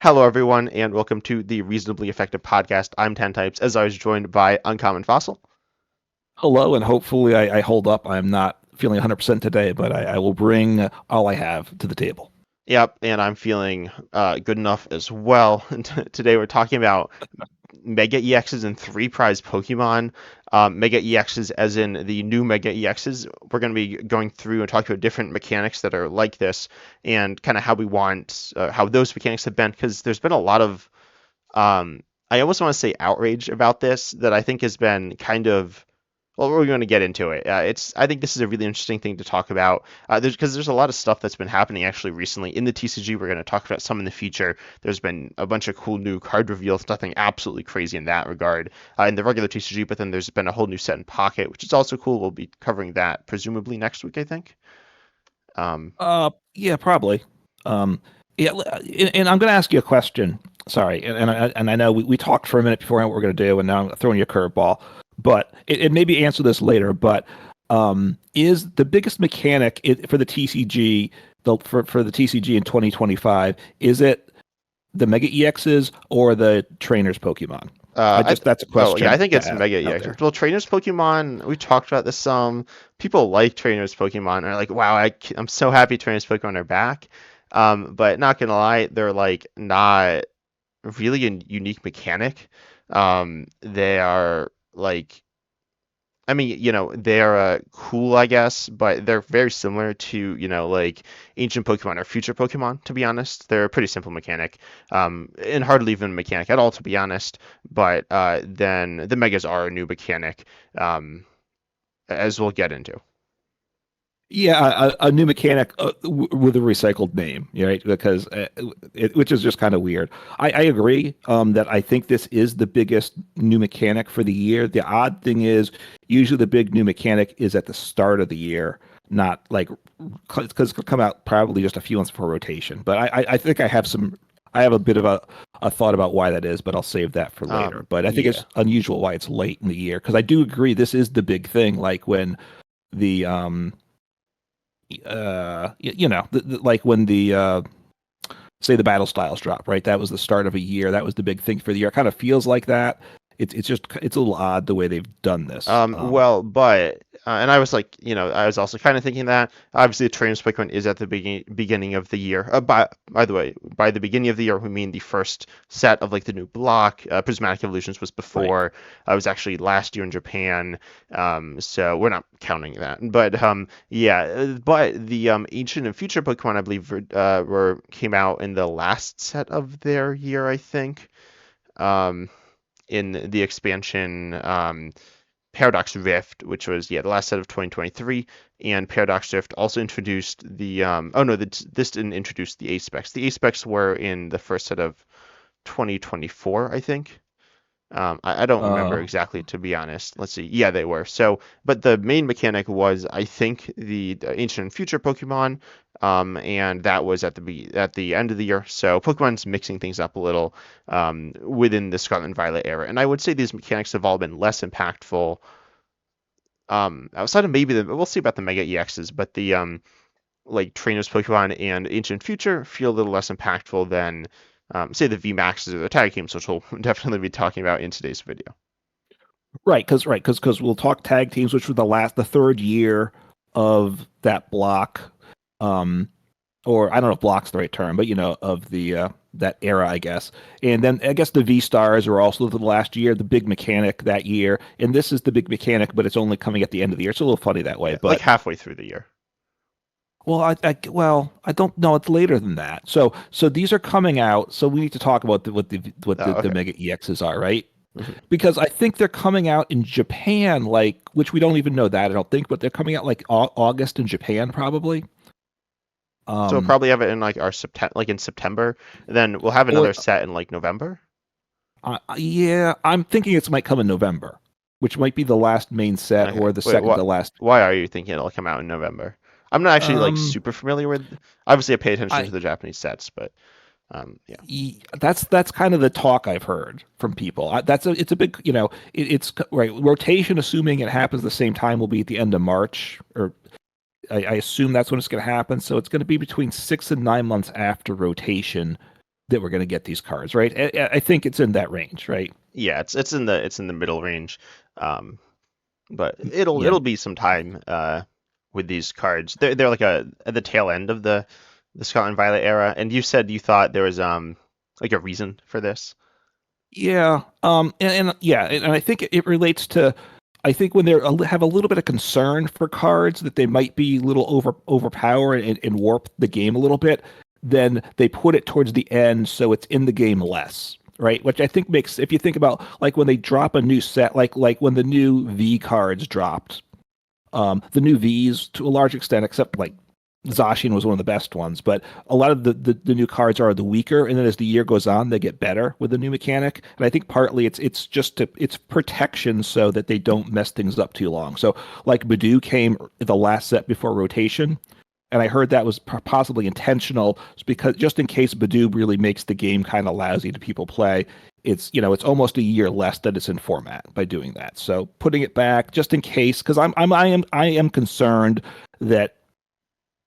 Hello, everyone, and welcome to the Reasonably Effective Podcast. I'm Ten Types, as I was joined by Uncommon Fossil. Hello, and hopefully I hold up. I'm not feeling 100% today, but I will bring all I have to the table. Yep, and I'm feeling good enough as well. Today we're talking about Mega EXs and three prize Pokemon. Mega EXs, as in the new Mega EXs. We're going to be going through and talking about different mechanics that are like this and kind of how we want, how those mechanics have been, because there's been a lot of, I almost want to say outrage about this that I think has been kind of. Well, we're going to get into it. I think this is a really interesting thing to talk about. There's a lot of stuff that's been happening actually recently in the TCG. We're going to talk about some in the future. There's been a bunch of cool new card reveals, nothing absolutely crazy in that regard in the regular TCG. But then there's been a whole new set in Pocket, which is also cool. We'll be covering that presumably next week, I think. Yeah, probably. Yeah, and I'm going to ask you a question. Sorry, and I know we talked for a minute before what we're going to do, and now I'm throwing you a curveball. But it maybe answer this later. But is the biggest mechanic for the TCG for the TCG in 2025? Is it the Mega EXs or the trainers Pokemon? That's a question. I think it's Mega EX. Well, trainers Pokemon, we talked about this some. People like trainers Pokemon are like, wow, I'm so happy trainers Pokemon are back. But not gonna lie, they're like not really a unique mechanic. They are like, I mean, they're cool, I guess, but they're very similar to, like ancient Pokemon or future Pokemon, to be honest. They're a pretty simple mechanic, and hardly even a mechanic at all, to be honest. But then the Megas are a new mechanic, as we'll get into. Yeah, a new mechanic with a recycled name, right? Because which is just kind of weird. I agree that I think this is the biggest new mechanic for the year. The odd thing is usually the big new mechanic is at the start of the year, not like because it'll come out probably just a few months before rotation. But I think I have a bit of a thought about why that is, but I'll save that for later. But I think it's unusual why it's late in the year because I do agree this is the big thing. Like when the like when the say the battle styles drop, right? That was the start of a year. That was the big thing for the year. It kind of feels like that. It's a little odd the way they've done this. And I was like, I was also kind of thinking that obviously the trainers Pokemon is at the beginning of the year. By the way, by the beginning of the year, we mean the first set of like the new block. Prismatic Evolutions was before. Right. I was actually last year in Japan, so we're not counting that. But but the ancient and future Pokemon, I believe, came out in the last set of their year, I think. In the expansion Paradox Rift, which was the last set of 2023, and Paradox Rift also introduced the this didn't introduce the Ace-Specs. The Ace-Specs were in the first set of 2024, I think. I don't remember exactly, to be honest. Let's see. Yeah, they were. So, but the main mechanic was, I think, the ancient and future Pokemon, and that was at the end of the year. So Pokemon's mixing things up a little within the Scarlet and Violet era, and I would say these mechanics have all been less impactful. Outside of maybe we'll see about the Mega EXs, but the like trainers Pokemon and ancient future feel a little less impactful than say the VMAXs or the tag teams, which we'll definitely be talking about in today's video. Right, because we'll talk tag teams, which were the third year of that block, or I don't know if block's the right term, but of the that era, I guess. And then I guess the VSTARs are also the last year, the big mechanic that year, and this is the big mechanic, but it's only coming at the end of the year. It's a little funny that way, but like halfway through the year. Well, I don't know. It's later than that. So these are coming out. So we need to talk about what the Mega EXs are, right? Mm-hmm. Because I think they're coming out in Japan, which we don't even know that, I don't think, but they're coming out like August in Japan, probably. So we'll probably have it in like in September. And then we'll have another set in like November. Yeah, I'm thinking it might come in November, which might be the last main set or the second to last. Why are you thinking it'll come out in November? I'm not actually like super familiar with. Obviously, I pay attention to the Japanese sets, but yeah. That's kind of the talk I've heard from people. It's a big, it's right. Rotation, assuming it happens the same time, will be at the end of March, or I assume that's when it's going to happen. So it's going to be between 6 and 9 months after rotation that we're going to get these cards, right? I think it's in that range, right? Yeah, it's in the middle range. Um, but Yeah. it'll be some time with these cards. They're like at the tail end of the Scarlet and Violet era. And you said you thought there was like a reason for this. Yeah. And yeah, and I think it relates to, I think when they have a little bit of concern for cards that they might be a little overpower and warp the game a little bit, then they put it towards the end so it's in the game less, right? Which I think makes, if you think about like when they drop a new set, like when the new V cards dropped, the new Vs to a large extent, except like Zacian was one of the best ones, but a lot of the new cards are the weaker, and then as the year goes on, they get better with the new mechanic. And I think partly it's just it's protection so that they don't mess things up too long. So like Badoo came the last set before rotation, and I heard that was possibly intentional because just in case Badoo really makes the game kind of lousy to people play, it's almost a year less that it's in format by doing that. So putting it back just in case, because I am concerned that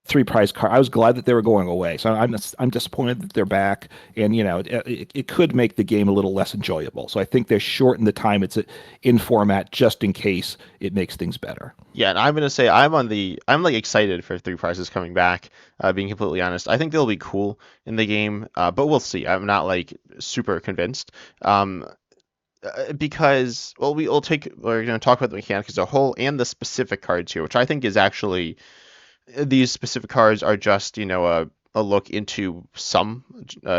three prize card. I was glad that they were going away, so I'm disappointed that they're back, and it could make the game a little less enjoyable. So I think they're shorting the time it's in format just in case it makes things better. Yeah, and I'm gonna say I'm like excited for three prizes coming back. Being completely honest, I think they'll be cool in the game, but we'll see. I'm not like super convinced. Um, because well, we're gonna talk about the mechanics as a whole and the specific cards here, which I think is actually these specific cards are just a look into some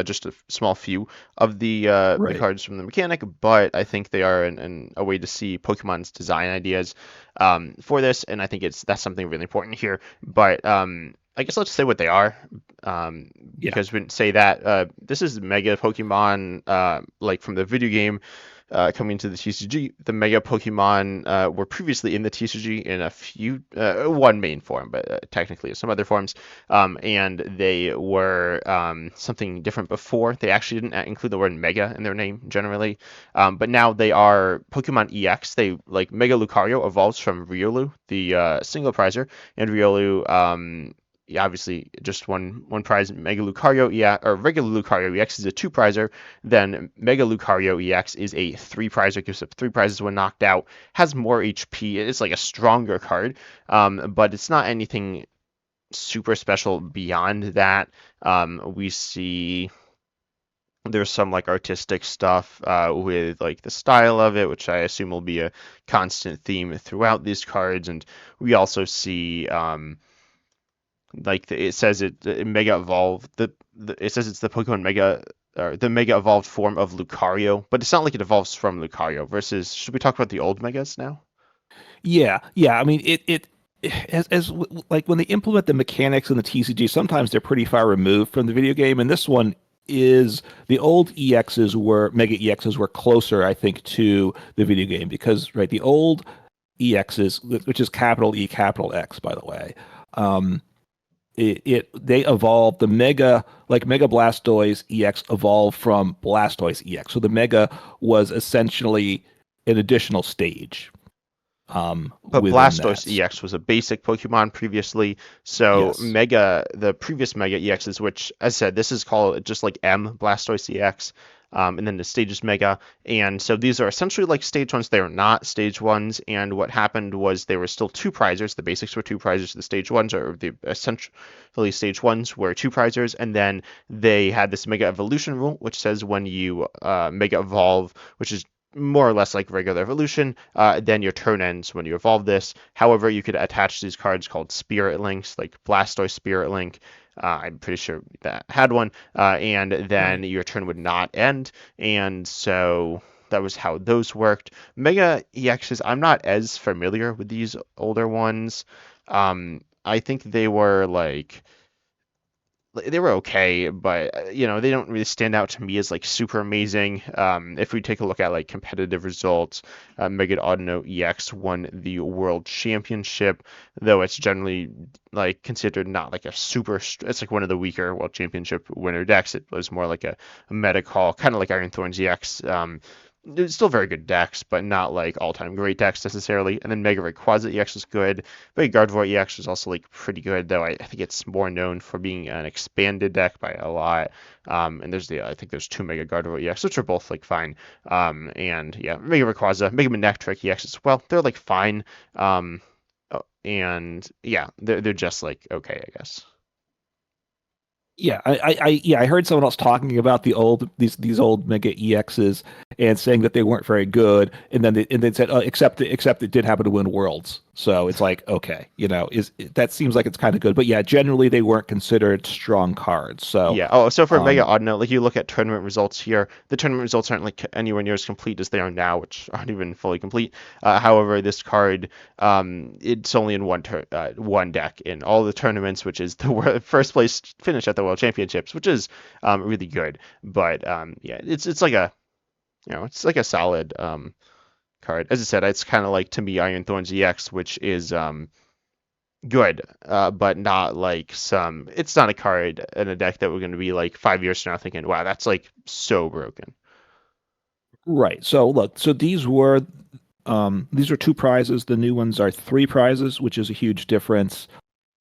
just a small few of the Right. cards from the mechanic, but I think they are a way to see Pokemon's design ideas for this, and I think that's something really important here. But I guess let's say what they are, Yeah. because we didn't say that. This is Mega Pokemon, like from the video game coming to the TCG. The Mega Pokemon were previously in the TCG in a few, one main form, but technically some other forms. And they were something different before. They actually didn't include the word Mega in their name generally. But now they are Pokemon EX. They like Mega Lucario evolves from Riolu, the single prizer, and Riolu. Yeah, obviously, just one prize. Mega Lucario EX or regular Lucario EX is a two prizer, then Mega Lucario EX is a three prizer, gives up three prizes when knocked out, has more HP. It's like a stronger card, but it's not anything super special beyond that. We see there's some like artistic stuff with like the style of it, which I assume will be a constant theme throughout these cards, and we also see it says it Mega Evolved. It says it's the Pokemon Mega or the Mega Evolved form of Lucario, but it's not like it evolves from Lucario. Versus, should we talk about the old Megas now? Yeah. Yeah. I mean, like when they implement the mechanics in the TCG, sometimes they're pretty far removed from the video game, and this one is the old EXs were Mega EXs were closer, I think, to the video game because right, the old EXs, which is capital E, capital X, by the way. Um, they evolved the Mega like Mega Blastoise EX evolved from Blastoise EX. So the Mega was essentially an additional stage But within Blastoise that. EX was a basic Pokemon previously, so Yes. the previous Mega EXs, which as I said, this is called just like M Blastoise EX, and then the stage is Mega, and so these are essentially like stage ones. They are not stage ones, and what happened was they were still two prizers. The basics were two prizers. The stage ones, or the essentially stage ones, were two prizers, and then they had this Mega Evolution rule, which says when you Mega Evolve, which is more or less like regular evolution. Then your turn ends when you evolve this. However, you could attach these cards called Spirit Links, like Blastoise Spirit Link. I'm pretty sure that had one, and then Right. your turn would not end. And so that was how those worked. Mega EXs, I'm not as familiar with these older ones. I think they were okay, but they don't really stand out to me as like super amazing. If we take a look at like competitive results, Mega Audino EX won the World Championship, though it's generally like considered not like a it's like one of the weaker World Championship winner decks. It was more like a meta call, kind of like Iron Thorns EX. it's still very good decks, but not like all-time great decks necessarily. And then Mega Rayquaza EX is good. Mega Gardevoir EX is also like pretty good, though I think it's more known for being an expanded deck by a lot. And I think there's two Mega Gardevoir EX, which are both like fine. And yeah, Mega Rayquaza, Mega Manectric EX as well. They're like fine. And yeah, they're just like okay, I guess. Yeah, I heard someone else talking about these old Mega EXs and saying that they weren't very good, and then said, except it did happen to win Worlds, so it's like okay, that seems like it's kind of good, but yeah, generally they weren't considered strong cards. So, Yeah. Oh, so for Mega um, Odd Note, like you look at tournament results here, the tournament results aren't like anywhere near as complete as they are now, which aren't even fully complete. However, this card, it's only in one deck in all the tournaments, which is the first place finish at the World Championships, which is really good. But yeah, it's like it's like a solid card. As I said, it's kind of like to me Iron Thorns EX, which is good, but not like some. It's not a card in a deck that we're going to be like 5 years from now thinking, wow, that's like so broken. right. So look, so these are two prizes. The new ones are three prizes, which is a huge difference.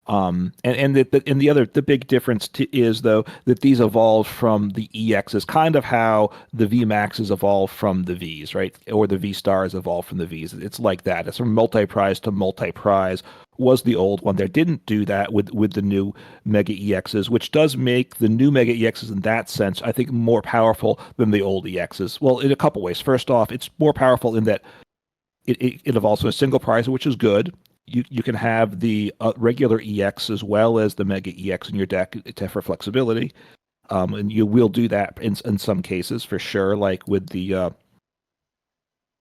The big difference is though that these evolved from the EXs, kind of how the VMAXs evolved from the Vs, right? Or the VSTARs evolved from the Vs. It's like that. It's from multi-prize to multi-prize was the old one. They didn't do that with the new Mega EXs, which does make the new Mega EXs in that sense, I think, more powerful than the old EXs. Well, in a couple ways. First off, it's more powerful in that it evolves from a single prize, which is good. You can have the regular EX as well as the Mega EX in your deck for flexibility, and you will do that in some cases for sure, like with the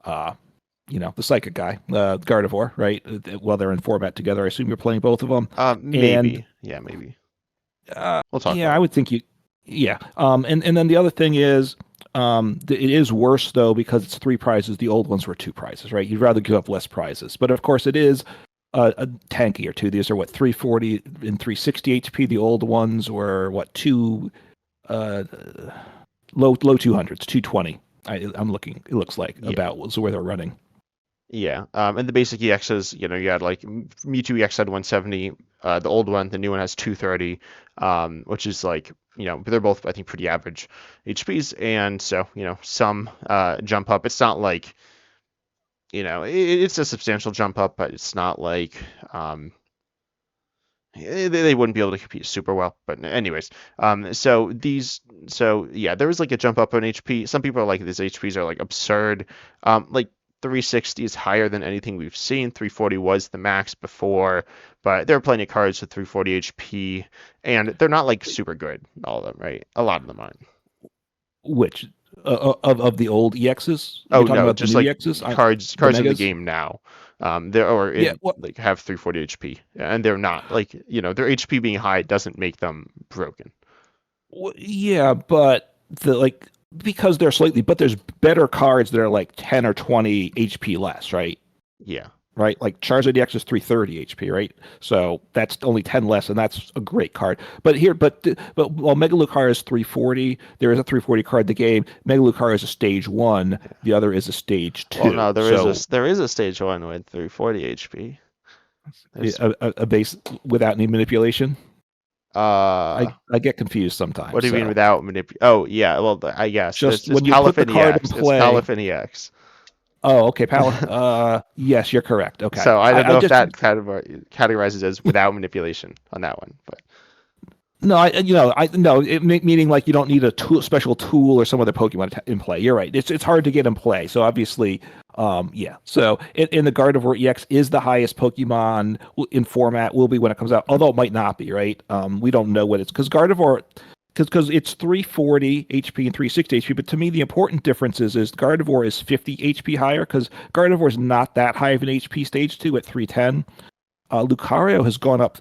the Psychic guy, Gardevoir, right? While they're in format together, I assume you're playing both of them, and Maybe. Yeah, maybe. uh, We'll talk yeah, about I it. would think you, yeah, and then the other thing is. It is worse though because it's three prizes. The old ones were two prizes, right? You'd rather give up less prizes, but of course it is a tanky or two. These are what 340 and 360 HP. The old ones were what two uh, low 200s, 220. I'm looking. It looks like Yeah. about was where they're running. Yeah. And the basic EXs, you had like Mewtwo EX had 170. The old one, the new one has 230, which is like, they're both, I think, pretty average HPs. And so, some jump up. It's not like, it's a substantial jump up, but it's not like they wouldn't be able to compete super well. But anyways, so yeah, there was like a jump up on HP. Some people are like these HPs are like absurd. Like 360 is higher than anything we've seen. 340 was the max before, but there are plenty of cards with 340 HP, and they're not like super good. All of them, right? A lot of them aren't. Which of the old EXs? Oh You're talking no, about the just new like EXs, cards the in the megas. game now. There or Yeah, in well, like have 340 HP, and they're not like their HP being high doesn't make them broken. yeah, but because they're slightly, but there's better cards that are like 10 or 20 HP less, right? Yeah. Right? Like Charizard EX is 330 HP, right? So that's only 10 less, and that's a great card. But while Mega Lucario is 340, there is a 340 card in the game. Mega Lucario is a stage one, the other is a stage Well, no, two. So there is a stage one with 340 HP. There's a base without any manipulation. uh, I get confused what sometimes. do you mean So without manip? Oh yeah, well I guess just it's when you put the Palafin card in EX. It's play. Palafin EX. Oh, okay, Pal. Yes, you're correct. Okay, So I don't I know if just that categorizes as without manipulation on that one, but no, I no, meaning like you don't need a special tool or some other Pokemon in play. You're right. It's hard to get in play. So obviously, yeah. So in the Gardevoir EX is the highest Pokemon in format will be when it comes out. Although it might not be, right? We don't know what it's because Gardevoir. Because it's 340 HP and 360 HP, but to me the important difference is Gardevoir is 50 HP higher because Gardevoir is not that high of an HP stage 2 at 310. Lucario has gone up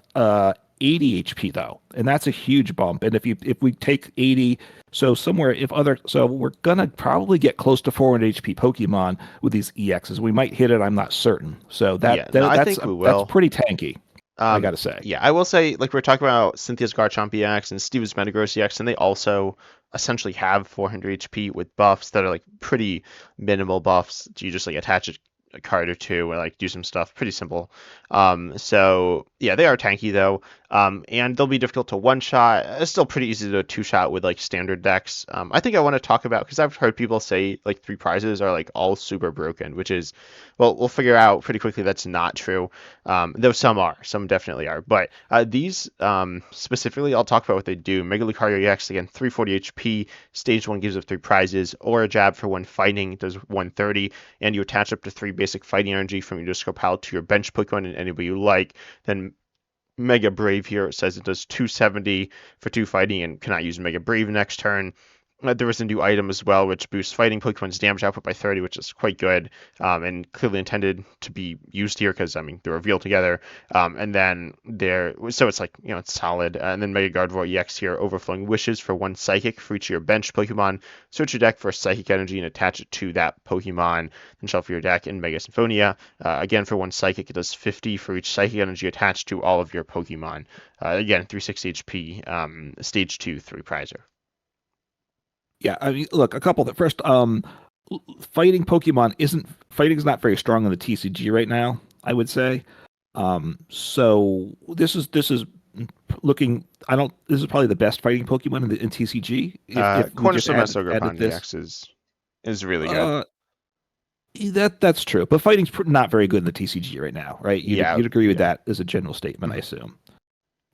80 HP though, and that's a huge bump. And if we take 80, so we're gonna probably get close to 400 HP Pokemon with these EXs. We might hit it. I'm not certain. So yeah, no, I think we that's will. pretty tanky. I Um, gotta say. yeah, I will say, like we're talking about Cynthia's Garchomp EX and Steve's Metagross EX, and they also essentially have 400 HP with buffs that are like pretty minimal buffs. You just like attach a card or two and like do some stuff. Pretty simple. So yeah, they are tanky though. And they'll be difficult to one shot. It's still pretty easy to two shot with like standard decks. I think I want to talk about because I've heard people say like three prizes are like all super broken, which is, well, we'll figure out pretty quickly that's not true. Though some are, some definitely are. But these specifically, I'll talk about what they do. Mega Lucario EX, again, 340 HP. Stage 1 gives up 3 prizes. Aura Jab for 1 fighting does 130. And you attach up to 3 basic fighting energy from your discard pile to your bench Pokemon and anybody you like. Then Mega Brave here, it says it does 270 for 2 fighting and cannot use Mega Brave next turn. There was a new item as well, which boosts fighting Pokemon's damage output by 30, which is quite good, and clearly intended to be used here because, I mean, they're revealed together. And then so it's like, it's solid. And then Mega Gardevoir EX here, Overflowing Wishes for 1 Psychic for each of your bench Pokemon. Search your deck for Psychic Energy and attach it to that Pokemon, then shuffle your deck in Mega Symphonia. Again, for 1 Psychic, it does 50 for each Psychic Energy attached to all of your Pokemon. Again, 360 HP, Stage 2, 3 Prizer. Yeah, I mean, look, a couple that first, fighting is not very strong in the TCG right now, I would say. So this is looking. I don't. This is probably the best fighting Pokemon in TCG. If we just Cornerstone added Mesogorgon this, EX is really good. uh, that's true. But fighting's not very good in the TCG right now, right? Yeah, You'd agree with yeah. that as a general statement, I assume.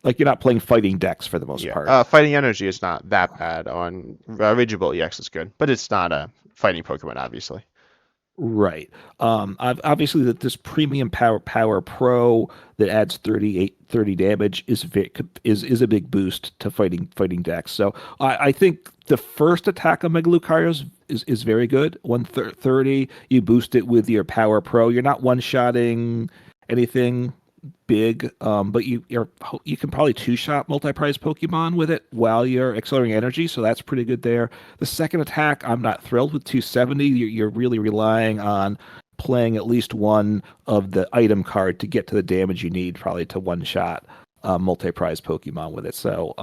Like you're not playing fighting decks for the most Yeah, part. fighting energy is not that bad on Ridgeable EX is good, but it's not a fighting Pokemon, obviously. Right. Obviously, that this premium power pro that adds 30 damage is a big boost to fighting decks. So I think the first attack on Mega Lucario is very good. 130, you boost it with your power pro. You're not one shotting anything big, but you can probably two shot multi-prize Pokemon with it while you're accelerating energy, so that's pretty good there. The second attack, I'm not thrilled with 270. You're really relying on playing at least one of the item card to get to the damage you need, probably to one shot multi-prize Pokemon with it. So,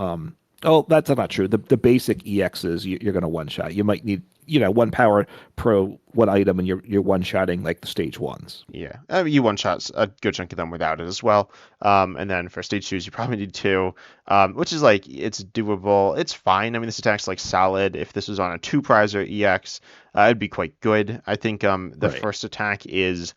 oh, that's not true. The basic EXs you're going to one shot. You might need one power pro, one item, and you're one shotting like the stage ones. Yeah, I mean, you one shots a good chunk of them without it as well. And then for stage twos, you probably need two, which is like it's doable. It's fine. I mean, this attack's like solid. If this was on a two prizer EX, it'd be quite good. I think the Right. first attack is.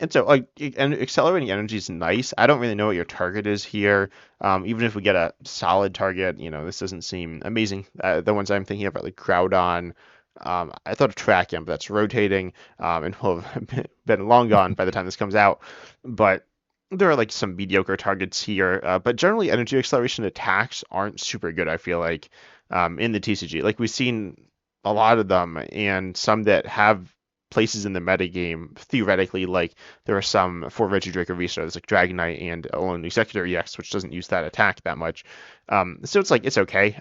And so, like, and accelerating energy is nice. I don't really know what your target is here. Even if we get a solid target, this doesn't seem amazing. The ones I'm thinking of are like Groudon. I thought of Trakium, but that's rotating, and will have been long gone by the time this comes out. But there are like some mediocre targets here. But generally, energy acceleration attacks aren't super good, I feel like, in the TCG. Like, we've seen a lot of them, and some that have places in the metagame, theoretically, like there are some for Regidrake or V-Star, there's like Dragonite and Alone Executor EX, which doesn't use that attack that much. So it's like, it's okay.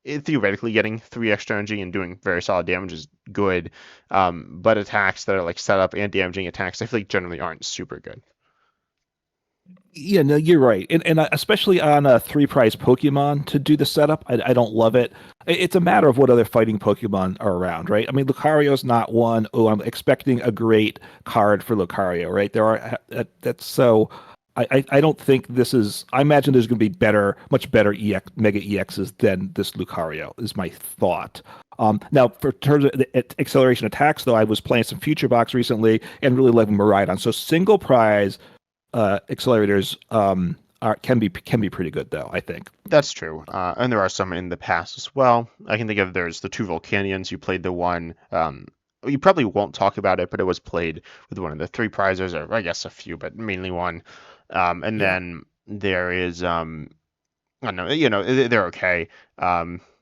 Theoretically, getting 3 extra energy and doing very solid damage is good. But attacks that are like setup and damaging attacks, I feel like generally aren't super good. Yeah, no, you're right, and especially on a three prize Pokemon to do the setup, I don't love it. It's a matter of what other fighting Pokemon are around, right? I mean, Lucario's not one. Oh, I'm expecting a great card for Lucario, right? There are that's so. I don't think this is. I imagine there's going to be much better Mega EXs than this Lucario. Is my thought. Now, for terms of acceleration attacks, though, I was playing some Future Box recently and really loving Miraidon. So single prize accelerators can be pretty good though, I think. That's true. And there are some in the past as well. I can think of there's the two Volcanions. You played the one. You probably won't talk about it, but it was played with one of the three prizers, or I guess a few, but mainly one. And Yeah. then there is I don't know, they're okay.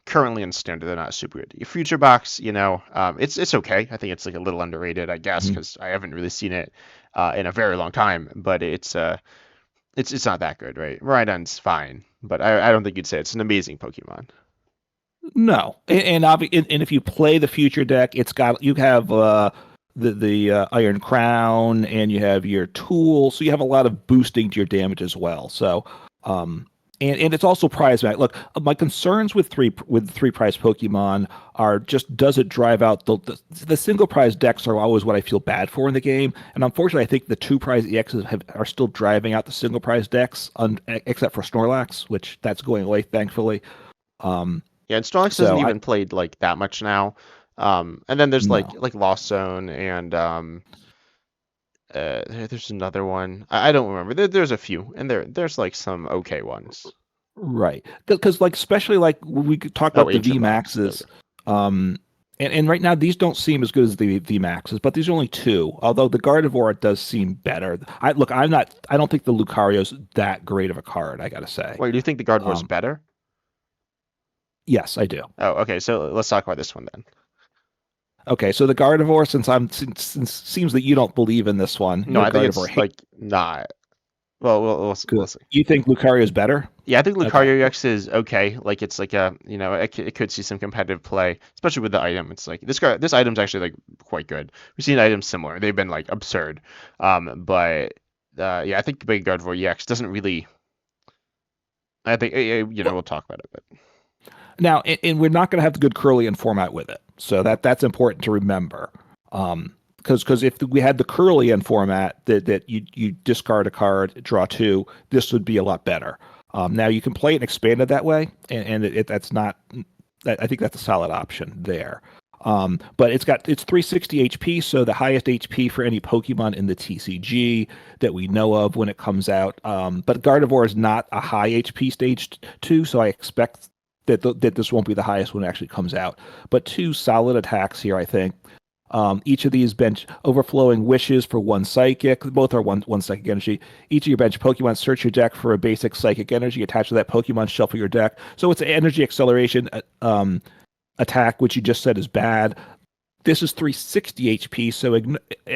Currently in standard, they're not super good. Your Future Box, it's okay. I think it's like a little underrated, I guess, Mhm. because I haven't really seen it in a very long time. But it's not that good, right? Rhydon's fine, but I don't think you'd say it's an amazing Pokemon. No, and if you play the future deck, you have the Iron Crown, and you have your tool, so you have a lot of boosting to your damage as well. So, um, and it's also prize match. Look, my concerns with three prize Pokemon are just does it drive out the single prize decks are always what I feel bad for in the game, and unfortunately, I think the two prize EXs are still driving out the single prize decks, except for Snorlax, which that's going away thankfully. Um, Yeah, and Snorlax isn't so I even played like that much now. And then there's no. like Lost Zone and there's another one. I don't remember. There's a few, and there's like some okay ones. Right. Because like especially like when we could talk Oh, about the Ancient Lines. There we VMAXs, and right now these don't seem as good as the VMAXs, but these are only two. Although the Gardevoir does seem better. I don't think the Lucario's that great of a card, I gotta go. say. Wait, do you think the Gardevoir's Um, better? yes, I do. Oh, okay. So let's talk about this one then. Okay, so the Gardevoir, since seems that you don't believe in this one, No, you're a I think Gardevoir it's hate. like not. Well, we'll Good. see. You think Lucario's better? Yeah, I think Okay. Lucario EX is okay. Like it's like a, it could see some competitive play, especially with the item. It's like this item's actually like quite good. We've seen items similar. They've been like absurd. But yeah, I think Big Gardevoir EX doesn't really. I think Well, we'll talk about it, but now, and we're not going to have the good Curlian format with it, so that's important to remember. Because if we had the Curlian format that you discard a card, draw two, this would be a lot better. Now you can play it expanded that way, and that's not. I think that's a solid option there. But it's 360 HP, so the highest HP for any Pokemon in the TCG that we know of when it comes out. But Gardevoir is not a high HP stage two, so I expect that this won't be the highest when it actually comes out. But two solid attacks here, I think. Each of these bench overflowing wishes for one psychic. Both are one psychic energy. Each of your bench Pokemon search your deck for a basic psychic energy attached to that Pokemon. Shuffle your deck. So it's an energy acceleration attack, which you just said is bad. This is 360 HP, so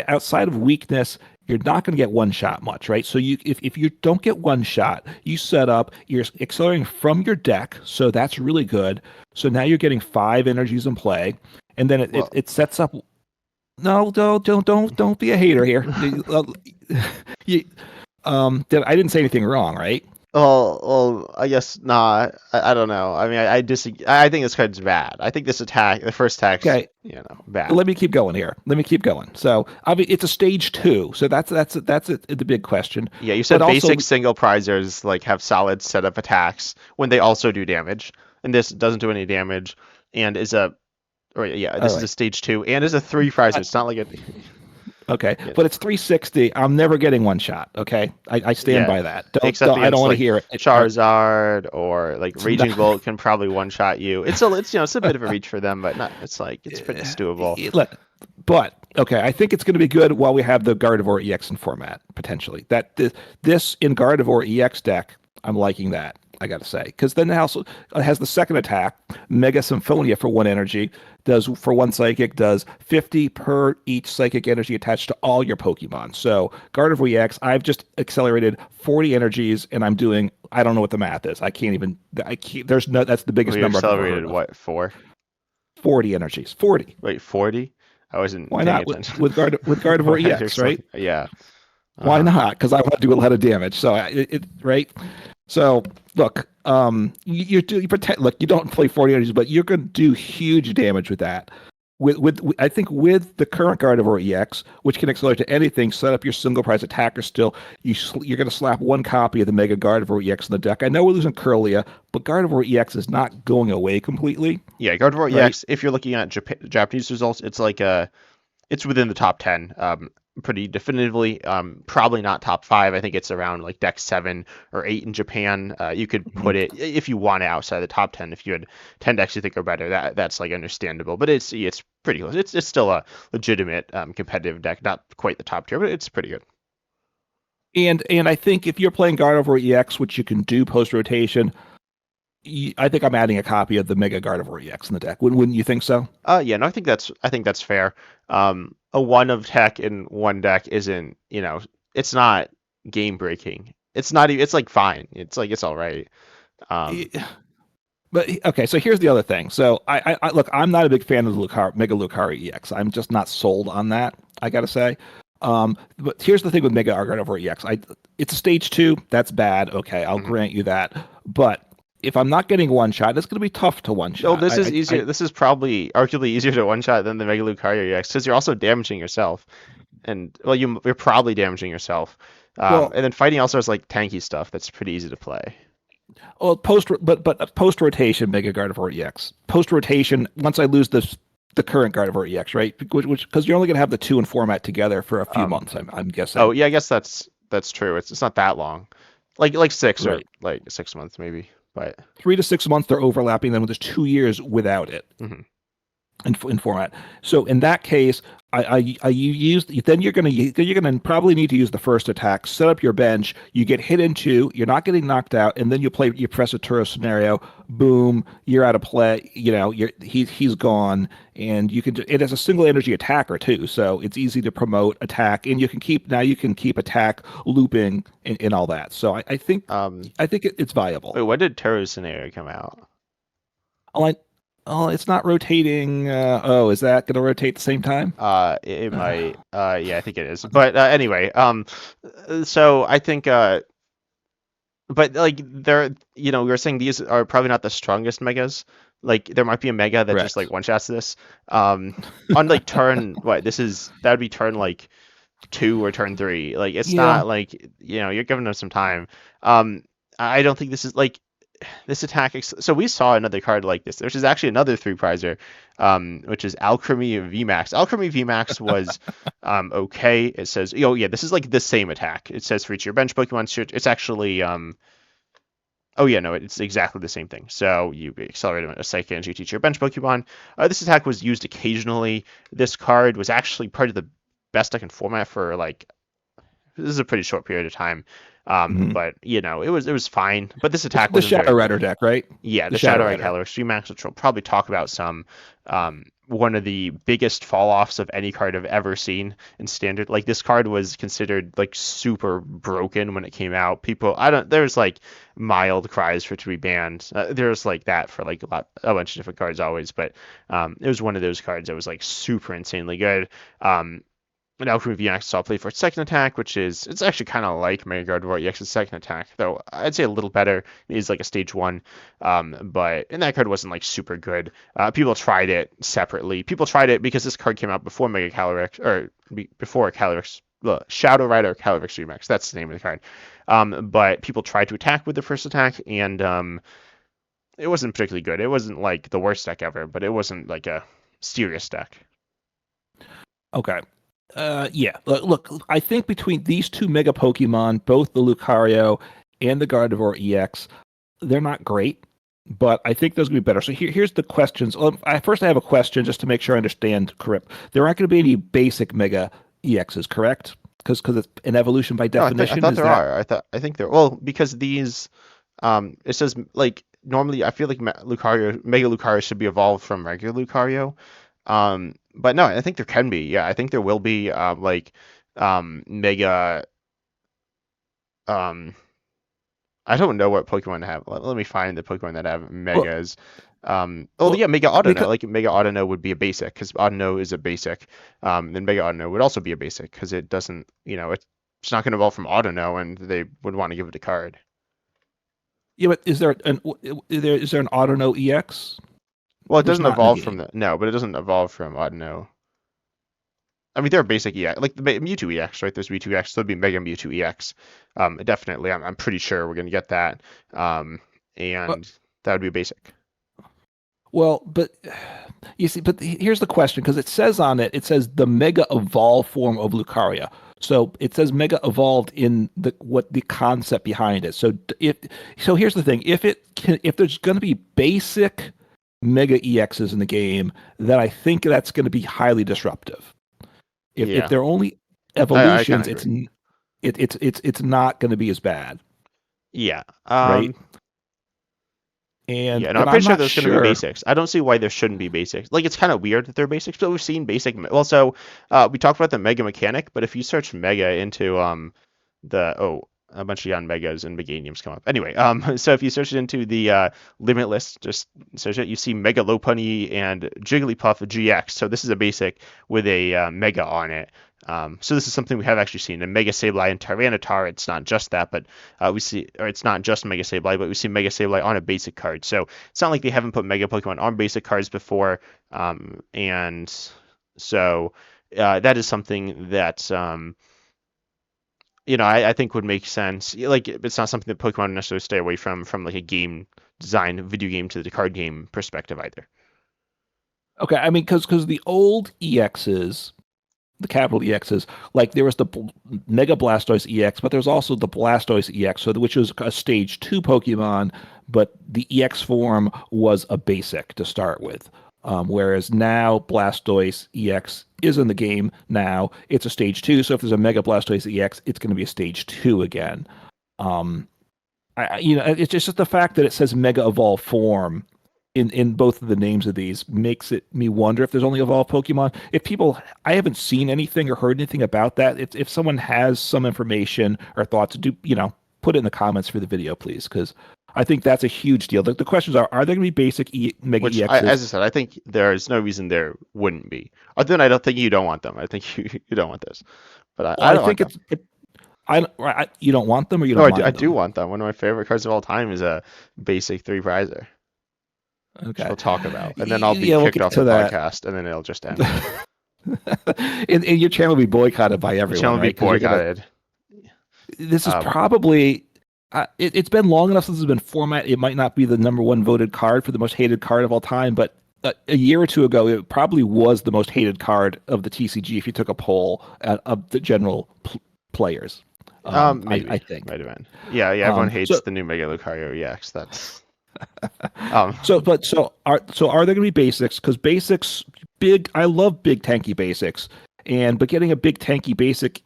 outside of weakness, you're not going to get one shot much, right? So if you don't get one shot, you set up, you're accelerating from your deck, so that's really good. So now you're getting five energies in play, and then well, it sets up. No, don't be a hater here. You, I didn't say anything wrong, right? I guess not. I don't know. I mean, I disagree. I think this card's bad. I think this attack, the first attack's, Okay, bad. let me keep going here. Let me keep going. So, I mean, it's a stage two. So the big question. Yeah, you But said also, basic single prizers like have solid setup attacks when they also do damage, and this doesn't do any damage, and is a, or yeah, all this is a right. stage two, and is a three prizer. I, It's not like a, okay, yeah, but it's 360. I'm never getting one shot. Okay, I stand yeah, by that. except I don't against want to like hear it. Charizard or like It's not. Raging Bolt can probably one shot you. It's a bit of a reach for them, but not. It's like it's doable. But okay, I think it's going to be good while we have the Gardevoir EX in format potentially. This in Gardevoir EX deck, I'm liking that. I got to say, because then it also has the second attack, Mega Symphonia for one energy, does for one psychic, does 50 per each psychic energy attached to all your Pokemon. So Gardevoir EX, I've just accelerated 40 energies, and I'm doing. I don't know what the math is. I can't even. I can't. There's no. That's the biggest We number I've ever accelerated heard of. what, 4? 40 energies. 40. Wait, 40? I wasn't Why paying not attention. with Gardevoir You're EX, so, right? yeah. Why Uh-huh. not? Because I want to do a lot of damage. So right. So look, you pretend look you don't play 40 energies, but you're going to do huge damage with that. I think with the current Gardevoir EX, which can accelerate to anything, set up your single prize attacker still. You're going to slap one copy of the Mega Gardevoir EX in the deck. I know we're losing Curlia, but Gardevoir EX is not going away completely, Yeah, Gardevoir right? EX, if you're looking at Japanese results, it's like it's within the top 10, pretty definitively. Probably not top 5. I think it's around like deck 7 or 8 in Japan. You could Mhm. put it if you want it outside the top 10. If you had 10 decks you think are better, that's like understandable. But it's pretty close. It's still a legitimate competitive deck. Not quite the top tier, but it's pretty good. And I think if you're playing Gardevoir EX, which you can do post rotation, I think I'm adding a copy of the Mega Gardevoir EX in the deck. Wouldn't you think so? Yeah, no, I think that's fair. A one of tech in one deck isn't, it's not game breaking. It's not even, it's like fine. It's like it's all right. Um, But okay, so here's the other thing. So I look, I'm not a big fan of the Mega Lucario EX. I'm just not sold on that. I gotta say. But here's the thing with Mega Gardevoir EX. It's a stage two. That's bad. Okay, I'll Mhm. grant you that. But if I'm not getting one shot, it's gonna be tough to one No, shot. this is easier. This is probably arguably easier to one shot than the Mega Lucario EX because you're also damaging yourself, and well, you're probably damaging yourself. Well, And then fighting also has like tanky stuff that's pretty easy to play. but post rotation Mega Gardevoir EX. Post rotation, once I lose the current Gardevoir EX, right? Which because you're only gonna have the two and format together for a few Um, months. I'm oh guessing. yeah, I guess that's true. It's not that long, like 6 or Right. like 6 months maybe, but 3 to 6 months they're overlapping. Then there's 2 years without it. mhm. In format. So in that case, I you use then you're gonna probably need to use the first attack. Set up your bench. You get hit into. You're not getting knocked out, and then you press a Turo scenario. Boom, you're out of play. He's gone, and you can. It has a single energy attacker too, so it's easy to promote attack, and you can keep attack looping and all that. So Um, I think it's viable. wait, when did Teru's scenario come out? All I, oh, it's not rotating. Is that going to rotate at the same time? It might. Yeah, I think it is. But anyway, so I think but like we were saying these are probably not the strongest megas. Like there might be a mega that just like Correct. one shots this. Um, on like turn what that would be turn like 2 or turn 3. Like it's Yeah. not like you're giving them some time. Um, I don't think this is like this attack. So we saw another card like this, which is actually another three prizer, which is Alchemy VMAX. Alchemy VMAX was okay. It says, oh yeah, this is like the same attack. It says for each of your bench Pokemon. It's actually oh yeah, no, it's exactly the same thing. So you accelerate a psychic energy to each of your bench Pokemon. This attack was used occasionally. This card was actually part of the best deck in format for like this is a pretty short period of time. Mhm. But it was fine. But this It's attack the wasn't very Shadow Rider good. deck, right? Yeah, The the Shadow Shadow Egg Rider. Halo Max, which we'll probably talk about some. One of the biggest fall offs of any card I've ever seen in standard. Like this card was considered like super broken when it came out. There's like mild cries for it to be banned. There's like that for like a bunch of different cards always, but it was one of those cards that was like super insanely good. And Alchemy VX saw play for its second attack, it's actually kind of like Mega Gardevoir EX's second attack, though I'd say a little better. It is like a stage one, but and that card wasn't like super good. People tried it separately. People tried it because this card came out before Mega Calyrex or before Calyrex. Shadow Rider Calyrex VMAX. That's the name of the card. But people tried to attack with the first attack, and it wasn't particularly good. It wasn't like the worst deck ever, but it wasn't like a serious deck. Okay. Yeah. Look, I think between these two Mega Pokemon, both the Lucario and the Gardevoir EX, they're not great, but I think those will be better. So here's the questions. First, I have a question just to make sure I understand correct. There aren't going to be any basic Mega EXs, correct? Because it's an evolution by No, I definition. thought Is there that are. I think there. Well, because these it says like normally I feel like Mega Lucario should be evolved from regular Lucario. But no, I think there can be. Yeah, I think there will be like Mega um I don't know what Pokemon have. Let me find the Pokemon that have well, Megas. Oh well yeah, Mega Audino. because Like Mega Audino would be a basic because Audino is a basic. Then Mega Audino would also be a basic because it doesn't, it's not going to evolve from Audino, and they would want to give it a card. yeah, but is there an Autono EX? Well, it There's doesn't not in the evolve from game. the no, but it doesn't evolve from Audino. I mean, they're basic EX, like the Mewtwo EX, right? There's Mewtwo EX, so it'd be Mega Mewtwo EX. Definitely, I'm pretty sure we're gonna get that. And that would be a basic. Well, but you see, but here's the question because it says the Mega Evolved form of Lucaria. So it says Mega Evolved in the concept behind it. So here's the thing: if there's going to be basic Mega EXs in the game, then I think that's going to be highly disruptive. If Yeah, they're only I kind evolutions, of agree. it's not going to be as bad, Yeah. right? And Yeah, no, I'm and pretty I'm sure not there's going to be sure. basics. I don't see why there shouldn't be basics. Like, it's kind of weird that they're basics, but we've seen basic. Well, so we talked about the Mega mechanic, but if you search Mega into the a bunch of young megas and meganiums come up. Anyway, so if you search it into the limitless, just search it, you see Mega Lopunny and Jigglypuff GX. So this is a basic with a mega on it. So this is something we have actually seen in Mega Sableye and Tyranitar. It's not just that, but we see, or it's not just Mega Sableye, but we see Mega Sableye on a basic card. So it's not like they haven't put Mega Pokemon on basic cards before, and so that is something that I think would make sense. Like, it's not something that Pokemon would necessarily stay away from like a game design, video game to the card game perspective either. Okay, I mean, because the old EXs, the capital EXs, like there was the Mega Blastoise EX, but there's also the Blastoise EX, so which was a stage 2 Pokemon, but the EX form was a basic to start with. Whereas now Blastoise EX is in the game now. It's a stage 2, so if there's a Mega Blastoise EX, it's going to be a stage 2 again. It's just the fact that it says Mega Evolve form in both of the names of these makes me wonder if there's only evolved Pokemon. I haven't seen anything or heard anything about that. If someone has some information or thoughts, put it in the comments for the video, please, because I think that's a huge deal. The questions are there going to be basic Mega EXs? As I said, I think there's no reason there wouldn't be. Other than I don't think you don't want them. I think you don't want this. But I don't think you don't want them, or you don't want them? I do want them. One of my favorite cards of all time is a basic 3-prizer. Okay. Which we'll talk about. And then I'll be kicked off the podcast, and then it'll just end. and your channel will be boycotted by everyone. The channel will be boycotted. This is probably... it's been long enough since it's been formatted. It might not be the number 1 voted card for the most hated card of all time, but a year or two ago, it probably was the most hated card of the TCG if you took a poll of the general players. Maybe. I think. Might have been. Yeah, everyone hates the new Mega Lucario EX. That's... So are there going to be basics? Because basics, I love big tanky basics, but getting a big tanky basic,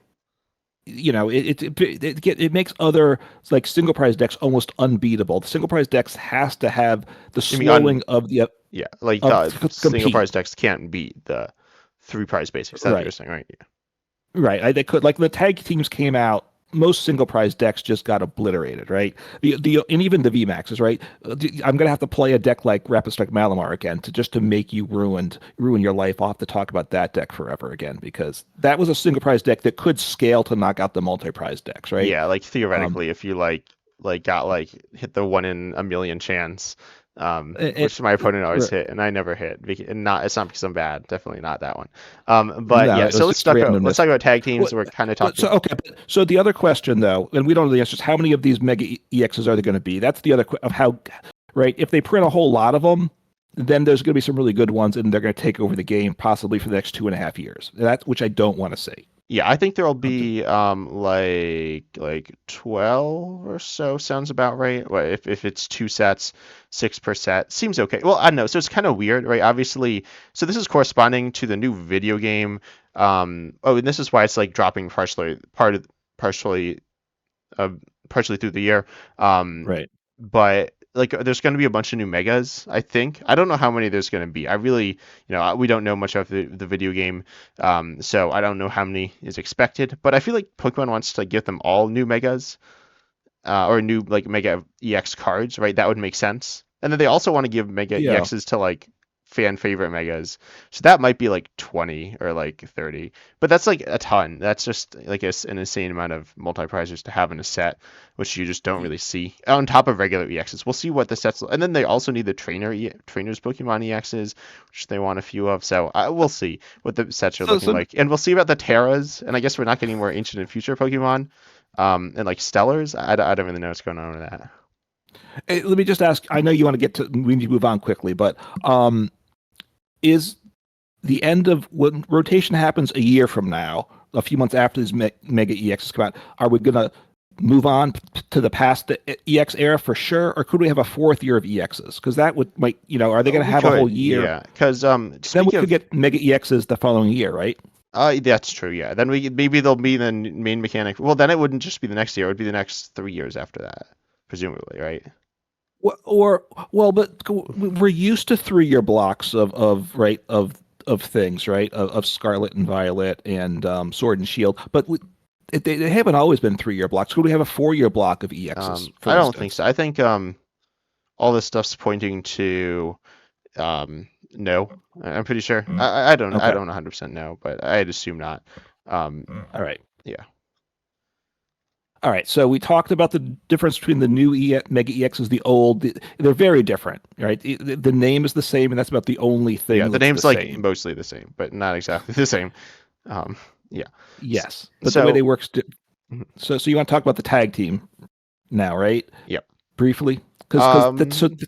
it makes other like single prize decks almost unbeatable. The single prize decks has to have the slowing of the single prize decks can't beat the 3-prize basics. That's what you're saying, right? Yeah. Right, they could, like the tag teams came out. Most single prize decks just got obliterated, right? And even the VMAXs, right? I'm gonna have to play a deck like Rapid Strike Malamar again to make you ruin your life. I'll have to talk about that deck forever again, because that was a single prize deck that could scale to knock out the multi-prize decks, right? Yeah, like theoretically, if you hit the 1 in a million chance, which my opponent always hit, and I never hit, and it's not because I'm bad, definitely not that one. So let's talk about tag teams. We're kind of talking. So the other question though, and we don't know the answers, how many of these Mega EXs are there going to be? That's the other of how, right? If they print a whole lot of them, then there's going to be some really good ones, and they're going to take over the game possibly for the next 2.5 years. Which I don't want to see. Yeah, I think there'll be like 12 or so, sounds about right. Well, if it's 2 sets, 6 per set, seems okay. Well, I don't know. So it's kind of weird, right? Obviously, so this is corresponding to the new video game. And this is why it's like dropping partially through the year. Right. But like, there's going to be a bunch of new megas, I think. I don't know how many there's going to be. I really, we don't know much of the video game, so I don't know how many is expected. But I feel like Pokemon wants to give them all new megas, or new like Mega EX cards, right? That would make sense. And then they also want to give Mega EXs to like fan favorite megas, so that might be like 20 or like 30, but that's like a ton. That's just like an insane amount of multi-prizers to have in a set, which you just don't really see on top of regular EXs. We'll see what the sets, and then they also need the trainers Pokemon EXs, which they want a few of, so we'll see what the sets are looking like, and we'll see about the Terras, and I guess we're not getting more ancient and future Pokemon, and like Stellars. I don't really know what's going on with that. Hey, let me just ask, I know you want to we need to move on quickly, but is the end of when rotation happens a year from now, a few months after these Mega EXs come out, are we going to move on to the past the EX era for sure, or could we have a 4th year of EXs? Because that are they going to have a whole year? Yeah, because then we could get Mega EXs the following year, right? That's true. Yeah, then maybe they'll be the main mechanic. Well, then it wouldn't just be the next year; it would be the next 3 years after that, presumably, right? But we're used to 3-year blocks of things, right? Of Scarlet and Violet and Sword and Shield. But they haven't always been 3-year blocks. Could we have a 4-year block of EXs, I for don't think instance? so. I think all this stuff's pointing to no. I'm pretty sure. I Okay. don't 100% know, but I'd assume not. Um, All right. yeah. All right. So we talked about the difference between the new Mega EXs, the old. They're very different, right? The name is the same, and that's about the only Yeah, thing the that's the name's like same. mostly the same, but not exactly the same. Yeah. Yes, but the way So, they work. mhm, So you want to talk about the tag team now, right? yep. Briefly, because that's so. Um,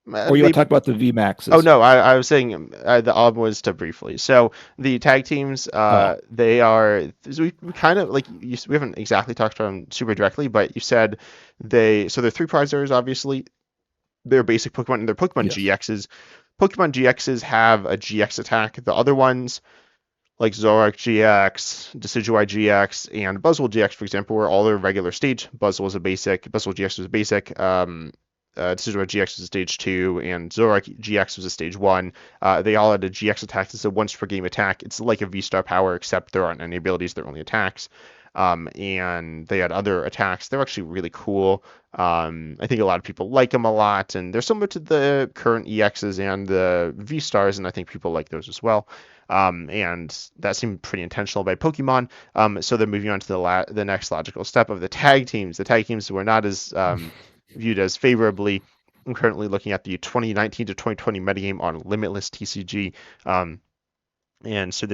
Or you want to Maybe. talk about the Oh VMAXs? no, I was saying the album was to briefly. So the tag teams, Oh, they are so we kind of like we haven't exactly talked about them super directly, but you said they're three prizers obviously. They're basic Pokemon and they're Pokemon yes. GXs. Pokemon GXs have a GX attack. The other ones like Zoroark GX, Decidueye GX, and Buzzwole GX, for example, were all their regular stage. Buzzwole GX was a basic. Decidueye GX was a stage 2, and Zoroark GX was a stage 1. They all had a GX attack. It's a once per game attack. It's like a V-Star power, except there aren't any abilities, they're only attacks. And they had other attacks. They're actually really cool. I think a lot of people like them a lot, and they're similar to the current EXs and the V Stars, and I think people like those as well. And that seemed pretty intentional by Pokemon. So they're moving on to the next logical step of the tag teams. The tag teams were not as viewed as favorably. I'm currently looking at the 2019 to 2020 metagame on Limitless TCG. Um, and so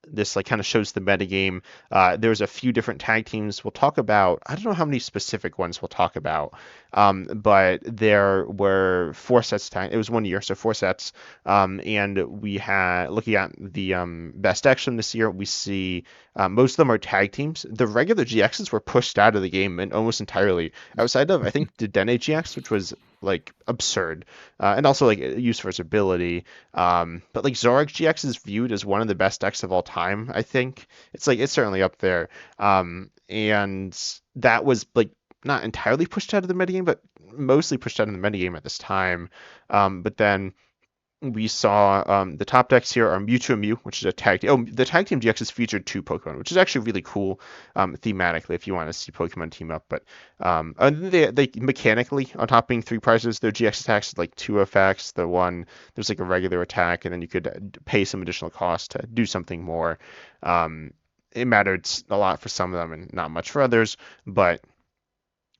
this like kind of shows the metagame. There's a few different tag teams we'll talk about. I don't know how many specific ones we'll talk about, but there were 4 sets. It was 1 year, so 4 sets. And we had looking at the best action this year. We see most of them are tag teams. The regular GXs were pushed out of the game and almost entirely, outside of I think the Dene GX, which was like absurd, and also like used for its ability. But like Zoroark GX is viewed as one of the best decks of all time. I think it's certainly up there. And that was like not entirely pushed out of the metagame, but mostly pushed out of the metagame at this time. But then we saw the top decks here are Mewtwo and Mew, which is a tag team. Oh, the tag team GX has featured 2 Pokemon, which is actually really cool thematically if you want to see Pokemon team up. But they mechanically, on top being 3 prizes, their GX attacks like 2 effects. There's like a regular attack, and then you could pay some additional cost to do something more. Um, it mattered a lot for some of them and not much for others, but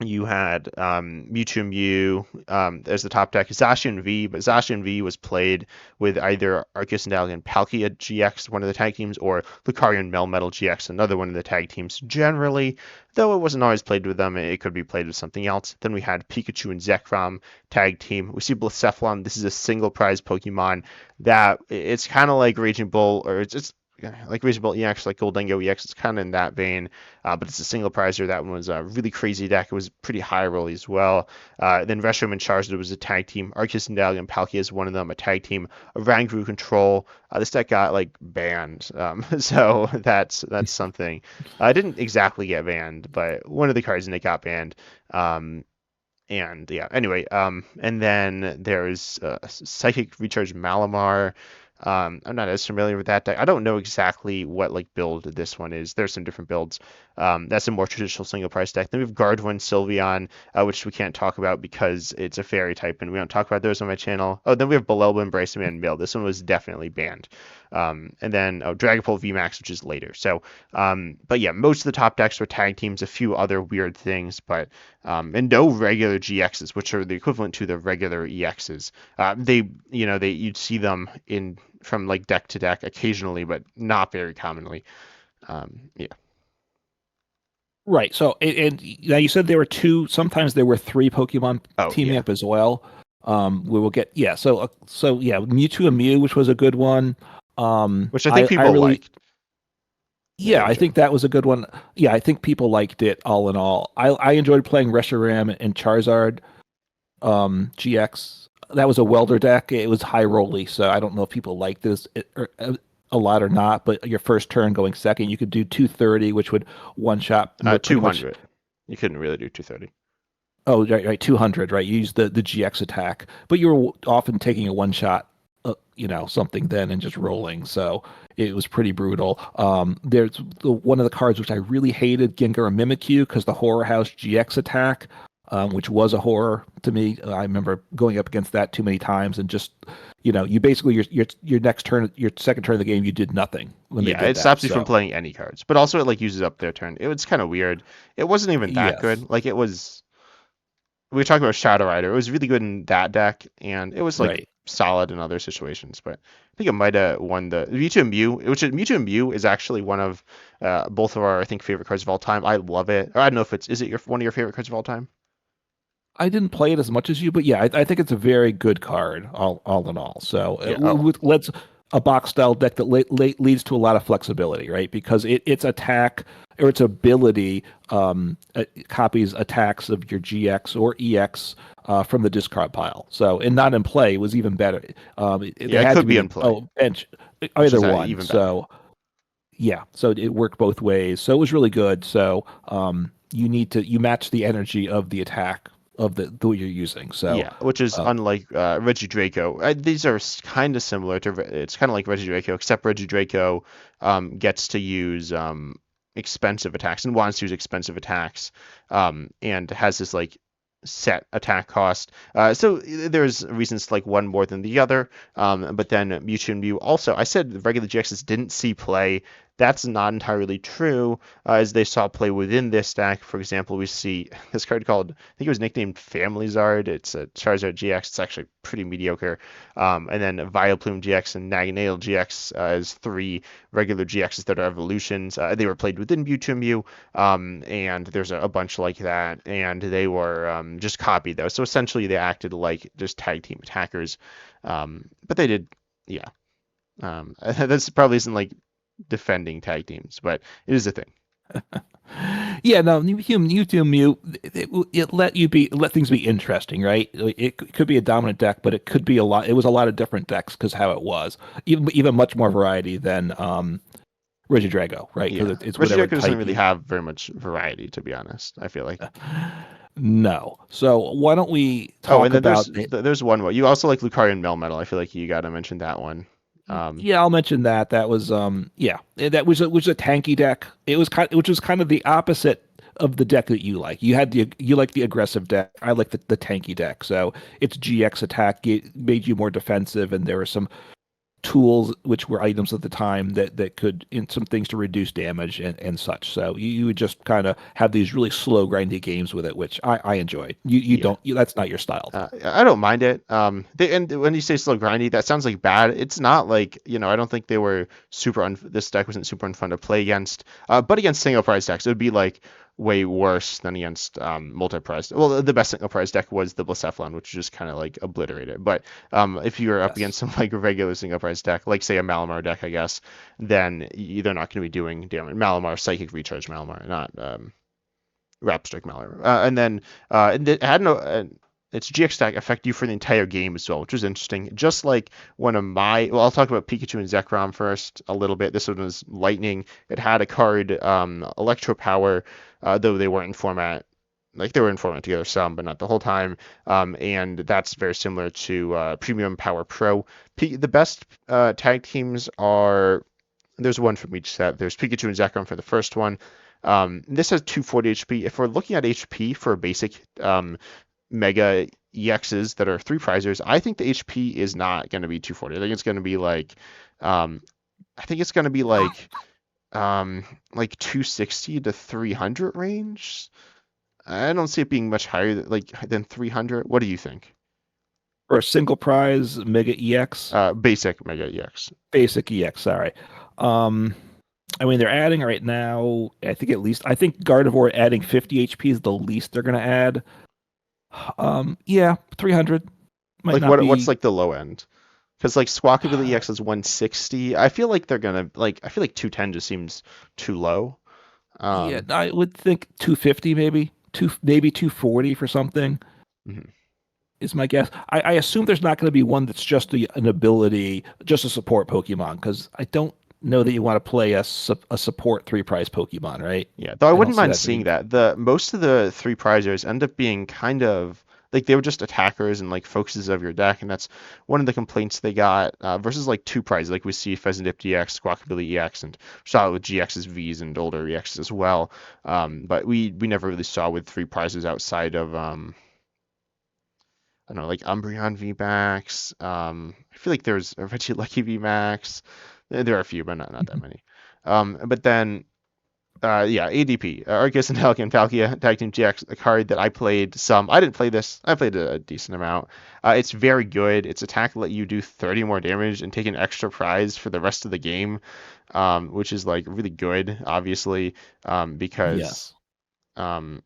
you had Mewtwo Mew as the top deck, Zacian V, but Zacian V was played with either Arceus and Allian Palkia GX, one of the tag teams, or Lucario and Melmetal GX, another one of the tag teams. Generally, though it wasn't always played with them, it could be played with something else. Then we had Pikachu and Zekrom tag team. We see Blacephalon. This is a single prize Pokemon that it's kind of like Raging Bull, or it's like Raging Bull EX, like Goldengo EX. It's kind of in that vein, but it's a single prizer. That one was a really crazy deck. It was pretty high roll as well. Then Reshiram and Charizard was a tag team. Arceus and Dalian Palkia is one of them, a tag team. Oranguru Control. This deck got like banned, so that's something. It didn't exactly get banned, but one of the cards in it got banned. And yeah, anyway, and then there's Psychic Recharge Malamar. I'm not as familiar with that deck. I don't know exactly what like build this one is. There's some different builds. That's a more traditional single price deck. Then we have Gardevoir and Sylveon, which we can't talk about because it's a fairy type, and we don't talk about those on my channel. Oh, then we have Belelba and Bryce Man Mill. This one was definitely banned. And then Dragapult VMAX, which is later. So, but yeah, most of the top decks were tag teams, a few other weird things, but and no regular GXs, which are the equivalent to the regular EXs. You'd see them in from like deck to deck occasionally, but not very commonly. Yeah. Right. So, and now you said there were 2. Sometimes there were 3 Pokemon Oh teaming yeah. up as well. We will get yeah. So yeah, Mewtwo and Mew, which was a good one. Which I think I people really liked yeah, in I think general. that was a good one. Yeah, I think people liked it all in all. I enjoyed playing Reshiram and Charizard GX. That was a welder deck. It was high rolly, so I don't know if people like this a lot or not. But your first turn going second, you could do 230, which would one shot pretty much. 200. You couldn't really do 230. Oh, right, 200, right. You use the GX attack, but you were often taking a one shot something then and just rolling. So it was pretty brutal. There's one of the cards which I really hated, Gengar and Mimikyu, because the Horror House GX attack, which was a horror to me. I remember going up against that too many times and just, you basically your next turn, your second turn of the game, you did nothing when they Yeah, did it that. stops you from So playing any cards, but also it like uses up their turn. It was kind of weird. It wasn't even that yes, good. Like it was. We were talking about Shadow Rider. It was really good in that deck, and it was like right. solid in other situations. But I think it might have won the Mewtwo and Mew, which is Mewtwo and Mew is actually one of both of our I think favorite cards of all time. I love it. Or I don't know if it's is it your one of your favorite cards of all time? I didn't play it as much as you, but yeah, I think it's a very good card, all in all. So Yeah. Oh, let's a box style deck that leads to a lot of flexibility, right? Because its attack or its ability copies attacks of your GX or EX from the discard pile. So and not in play was even better. yeah. They It had could to be be in play, bench, which either is one. even better. So yeah, so it worked both ways. So it was really good. So you match the energy of the attack of the what you're using. So Yeah, which is uh, unlike Reggie Draco. These are kind of similar to it's kind of like Reggie Draco, except Reggie Draco gets to use expensive attacks and wants to use expensive attacks and has this like set attack cost. So there's reasons to like one more than the other. But then Mewtwo and Mew also, I said the regular GXs didn't see play. That's not entirely true, as they saw play within this stack. For example, we see this card called, I think it was nicknamed Family Zard. It's a Charizard GX. It's actually pretty mediocre. And then Vileplume GX and Naganadel GX as three regular GXs that are evolutions. They were played within Mewtwo and Mew, and there's a bunch like that, and they were just copied those. So essentially, they acted like just tag team attackers, but they did, yeah. This probably isn't like defending tag teams, but it is a thing. yeah, no, you do mute. It let things be interesting, right? It could be a dominant deck, but it could be a lot. It was a lot of different decks because how it was, even much more variety than Regidrago, right? Because Yeah, it's whatever Regidrago doesn't type really you. have very much variety, to be honest. I feel like. No. So why don't we Oh, and talk then about there's one more. You also like Lucario and Melmetal. I feel like you gotta mention that one. Um, Yeah, I'll mention that. That was yeah, that was a tanky deck. It was which was kind of the opposite of the deck that you like. You like the aggressive deck. I like the tanky deck. So its GX attack made you more defensive, and there were some tools which were items at the time that could in some things to reduce damage and such. So you would just kind of have these really slow grindy games with it, which I enjoyed. You yeah. don't that's not your style though. I don't mind it. And when you say slow grindy, that sounds like bad. It's not like, I don't think they were this deck wasn't super unfun to play against. But against single prize decks, it would be like way worse than against multi-prize. Well, the best single prize deck was the Blacephalon, which just kind of like obliterated. But if you're up against Yes. some like regular single prize deck, like say a Malamar deck, I guess, then they're not going to be doing damage. Malamar, Psychic Recharge Malamar, not Rapstrike Malamar. And it had no. Its GX stack affect you for the entire game as well, which was interesting. Just like one of my, well, I'll talk about Pikachu and Zekrom first a little bit. This one was Lightning. It had a card, Electro Power, though they weren't in format. Like they were in format together some, but not the whole time. And that's very similar to Premium Power Pro. The best tag teams are there's one from each set. There's Pikachu and Zekrom for the first one. This has 240 HP. If we're looking at HP for basic Mega EXs that are three prizers, I think the HP is not going to be 240. I think it's going to be um, I think it's going to be like 260 to 300 range. I don't see it being much higher than 300. What do you think? For a single prize Mega EX, Basic Mega EX. basic EX, sorry. Um, I mean, they're adding right now, I think Gardevoir adding 50 HP is the least they're going to add. Yeah, 300 might Like not what's be. like the low end? Because like Squawkabilly EX is 160. I feel like they're gonna I feel like 210 just seems too low. Yeah, Um, I would think 250 maybe, maybe 240 for something mhm. is my guess. I assume there's not going to be one that's just an ability, just a support Pokemon, because I don't know that you want to play a support three prize Pokemon, right? Yeah, though I I don't wouldn't see mind that seeing being. that. The most of the three prizers end up being kind of like they were just attackers and like focuses of your deck, and that's one of the complaints they got versus like two prizes, like we see Pheasant EX, Squawkabilly EX, and Charlotte with GX's Vs and older EXs as well. But we never really saw with three prizes outside of I don't know, like Umbreon VMAX. I feel like there's a Reggie Lucky VMAX. There are a few, but not that many. But then yeah, ADP, Arceus and Hellican Palkia Tag Team GX, a card that I played some. I didn't play this. I played a decent amount. It's very good. Its attack let you do 30 more damage and take an extra prize for the rest of the game, which is like really good, obviously, because Yes. um,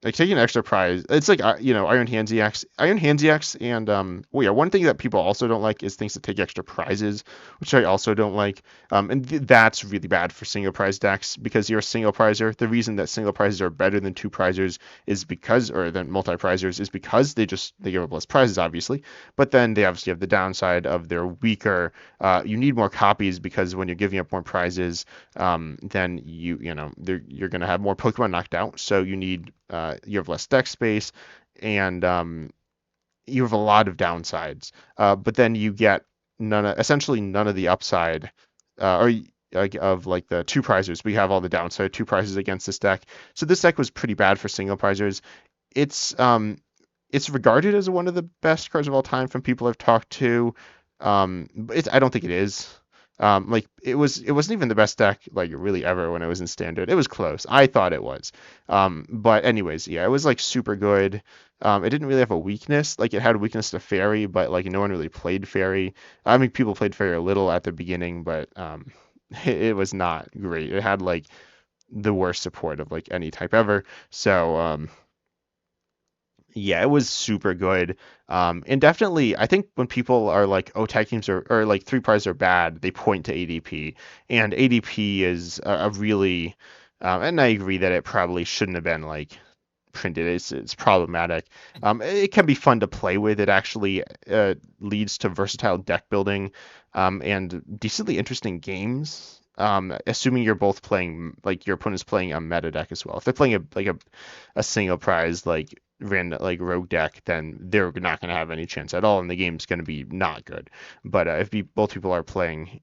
like taking an extra prize, it's like Iron Hands EX, Iron Hands EX, and well yeah, one thing that people also don't like is things that take extra prizes, which I also don't like. And that's really bad for single prize decks because you're a single prizer. The reason that single prizes are better than two prizers is because, or than multi prizers, is because they give up less prizes, obviously. But then they obviously have the downside of they're weaker. You need more copies because when you're giving up more prizes, then you're gonna have more Pokemon knocked out. So you have less deck space, and you have a lot of downsides. But then you get essentially none of the upside, or like of like the two prizers. We have all the downside two prizes against this deck. So this deck was pretty bad for single prizers. It's um it's regarded as one of the best cards of all time from people I've talked to. But I don't think it is. Like it wasn't even the best deck like really ever when it was in standard. It was close. I thought it was. But anyways, yeah, it was like super good. It didn't really have a weakness. Like it had a weakness to fairy, but like no one really played fairy. I mean, people played fairy a little at the beginning, but it was not great. It had like the worst support of like any type ever. So yeah, it was super good. And definitely, I think when people are like, oh, tag teams or like three prizes are bad, they point to ADP. And ADP is a really, and I agree that it probably shouldn't have been like printed. It's problematic. It can be fun to play with. It actually leads to versatile deck building and decently interesting games. Assuming you're both playing like your opponent's playing a meta deck as well. If they're playing a single prize like random like rogue deck, then they're not going to have any chance at all, and the game's going to be not good. But both people are playing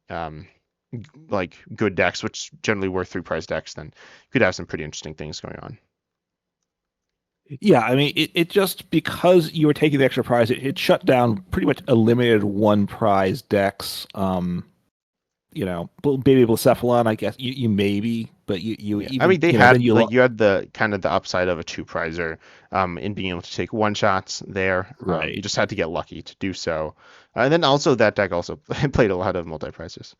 like good decks, which generally were three prize decks, then you could have some pretty interesting things going on. Yeah, I mean, it just because you were taking the extra prize, it shut down pretty much eliminated one prize decks. Baby Blacephalon, I guess you maybe, but you Yeah, I mean even they then had you like you had the kind of the upside of a two prizer in being able to take one shots there. right. You just had to get lucky to do so. And then also that deck also played a lot of multi prizes.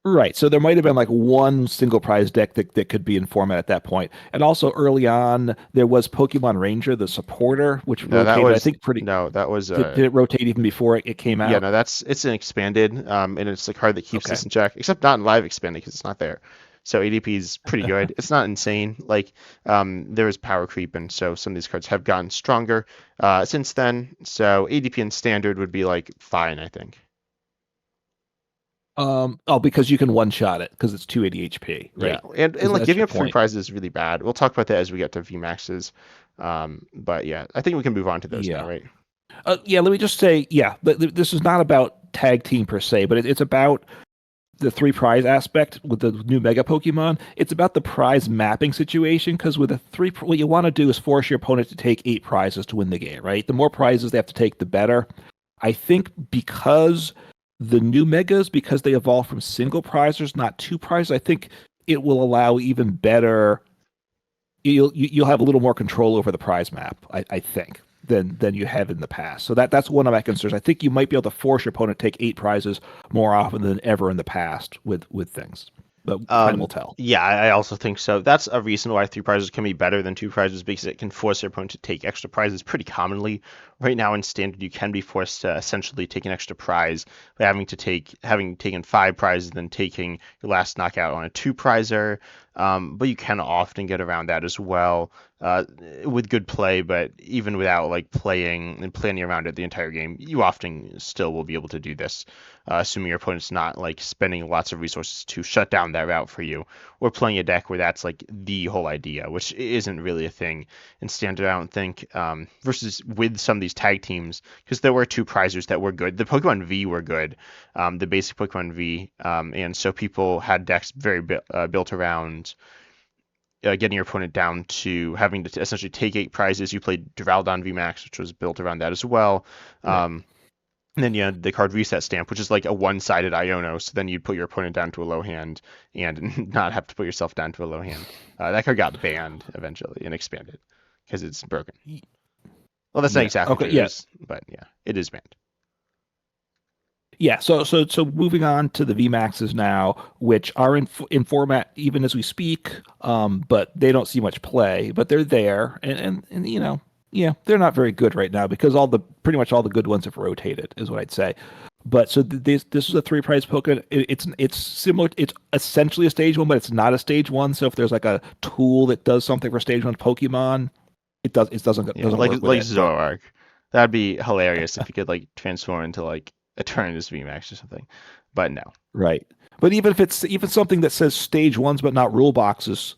Right. So there might have been like one single prize deck that could be in format at that point. And also early on, there was Pokemon Ranger, the supporter, which No, rotated, I think, pretty. that was Did it rotate even before it came yeah, out? no, it's an expanded, and it's a card that keeps Okay. this in check, except not in live expanded because it's not there. So ADP is pretty good. It's not insane. Like, there is power creep, and so some of these cards have gotten stronger since then. So ADP in standard would be like fine, I think. Because you can one shot it because it's 280 HP, Yeah, right? and like That's giving your up three point. prizes is really bad. We'll talk about that as we get to VMAXs. But yeah, I think we can move on to those now, Yeah. right? Yeah, let me just say, yeah, this is not about tag team per se, but it's about the three prize aspect with the new Mega Pokemon. It's about the prize mapping situation because with what you want to do is force your opponent to take 8 prizes to win the game, right? The more prizes they have to take, the better. I think because the new Megas, because they evolve from single prizers, not two prizes, I think it will allow even better. You'll have a little more control over the prize map, I think, than you have in the past. So that's one of my concerns. I think you might be able to force your opponent to take 8 prizes more often than ever in the past with things. But time will tell. Yeah, I also think so. That's a reason why three prizes can be better than two prizes because it can force your opponent to take extra prizes pretty commonly. Right now in standard, you can be forced to essentially take an extra prize by having taken five prizes, then taking your last knockout on a two prizer. But you can often get around that as well uh, with good play. But even without like playing and planning around it the entire game, you often still will be able to do this, assuming your opponent's not like spending lots of resources to shut down that route for you, or playing a deck where that's like the whole idea, which isn't really a thing in standard, I don't think. Versus with some of these tag teams, because there were two prizers that were good. The Pokemon V were good, the basic Pokemon V, and so people had decks very built around getting your opponent down to having to essentially take 8 prizes. You played Duraludon VMAX, which was built around that as well. Right. And then you had the card reset stamp, which is like a one-sided Iono. So then you'd put your opponent down to a low hand and not have to put yourself down to a low hand. That card got banned eventually and expanded because it's broken. Well, that's not Yeah. exactly Okay. true, Yeah. but yeah, it is banned. Yeah. So moving on to the VMAXs now, which are in format even as we speak, but they don't see much play, but they're there, and yeah, they're not very good right now because pretty much all the good ones have rotated, is what I'd say. But so this is a three prize Pokemon. It's similar. It's essentially a stage one, but it's not a stage one. So if there's like a tool that does something for stage one Pokemon, Yeah, doesn't work with like it. But Zoroark. That'd be hilarious if you could like transform into like Eternatus VMAX or something. But no. right. But even if it's even something that says stage ones but not rule boxes,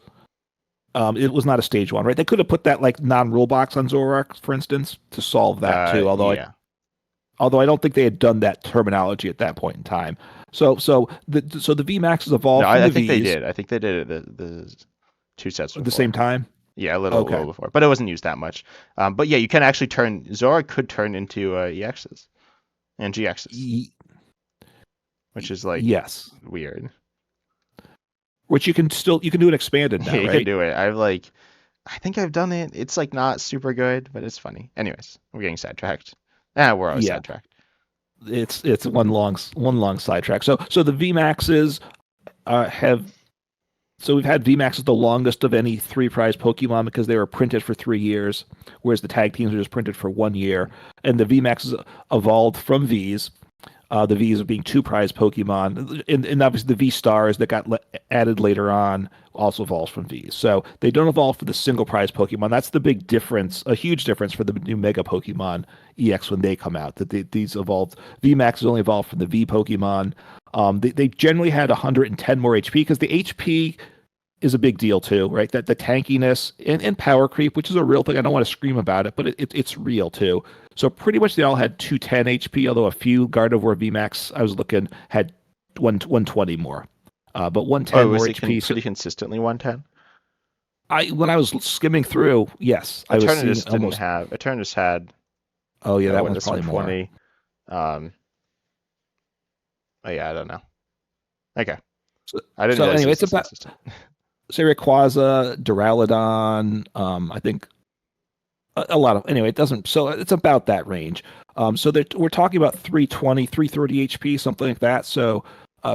it was not a stage one, right? They could have put that like non-rule box on Zoroark, for instance, to solve that too. Yeah. Although I don't think they had done that terminology at that point in time. So the VMAX has No, evolved from I the think they Vs did. I think they did it the 2 sets at the same before. time. Yeah, a Okay. little before, but it wasn't used that much. But yeah, you can actually turn Zoroark could turn into EXs and GXs, Y- which is like yes. weird. Which you can do it expanded Yeah, now, you can right? do it. I think I've done it. It's like not super good, but it's funny. Anyways, we're getting sidetracked. We're always Yeah. sidetracked. It's one long sidetrack. So the VMAXs have so we've had VMAX as the longest of any three prize Pokemon because they were printed for 3 years, whereas the tag teams are just printed for 1 year. And the VMAXs evolved from Vs, the Vs being two prize Pokemon. And obviously the V stars that got added later on also evolves from Vs. So they don't evolve for the single prize Pokemon. That's the big difference, a huge difference for the new Mega Pokemon EX when they come out. That these evolved. VMAX only evolved from the V Pokemon. They generally had 110 more HP because the HP is a big deal too, right? That the tankiness and power creep, which is a real thing. I don't want to scream about it, but it's real too. So pretty much they all had 210 HP, although a few Gardevoir VMAX I was looking had 120 more. But Oh, 110 more was it HP. So pretty consistently 110? I when I was skimming through, yes, I was seeing almost. Eternatus had Oh yeah, that what one's this probably more. 120. Um, oh yeah, I don't know. Okay, So, I didn't so realize it anyway, was it's this about consistent. Rayquaza, Duraludon. I think a lot of anyway. It doesn't. So it's about that range. So that we're talking about 320, 330 HP, something like that. So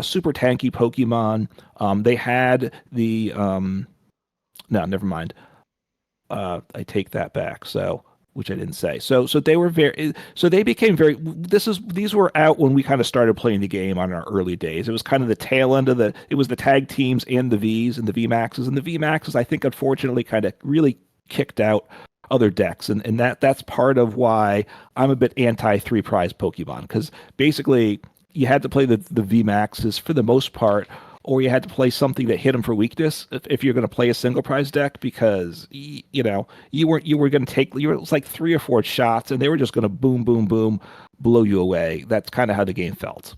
super tanky Pokemon. They had the no, never mind. I take that back. So, which I didn't say. So they were very. So they became very. These were out when we kind of started playing the game on our early days. It was kind of the tail end of the. It was the tag teams and the Vs and the VMAXs and the VMAXs. I think unfortunately kind of really kicked out other decks, and that's part of why I'm a bit anti three prize Pokemon because basically you had to play the VMAXs for the most part or you had to play something that hit them for weakness if you're going to play a single prize deck because you were going to take it was like 3 or 4 shots and they were just going to boom boom boom blow you away. That's kind of how the game felt.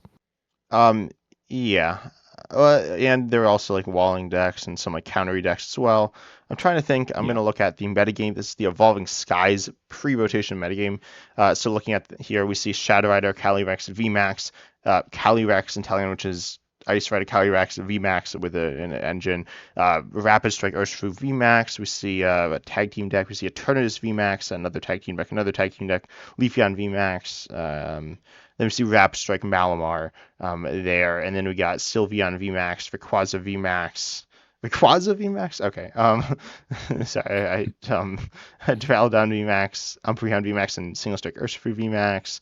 Um, yeah. And there are also like walling decks and some like countery decks as well. I'm trying to think. I'm Yeah. gonna look at the metagame. This is the Evolving Skies pre-rotation metagame. So looking at here, we see Shadow Rider, Calyrex, VMAX, Calyrex and Talion, which is Ice Rider, Calyrex, VMAX with an engine. Rapid Strike, Urshifu, VMAX. We see a tag team deck. We see Eternatus VMAX, another tag team deck, another tag team deck. Leafeon VMAX. Then we see Rapid Strike, Malamar there, and then we got Sylveon VMAX, Rayquaza VMAX. Rayquaza VMAX? Okay. Sorry, Duraludon VMAX, Umbreon VMAX, and Single Strike Urshifu VMAX.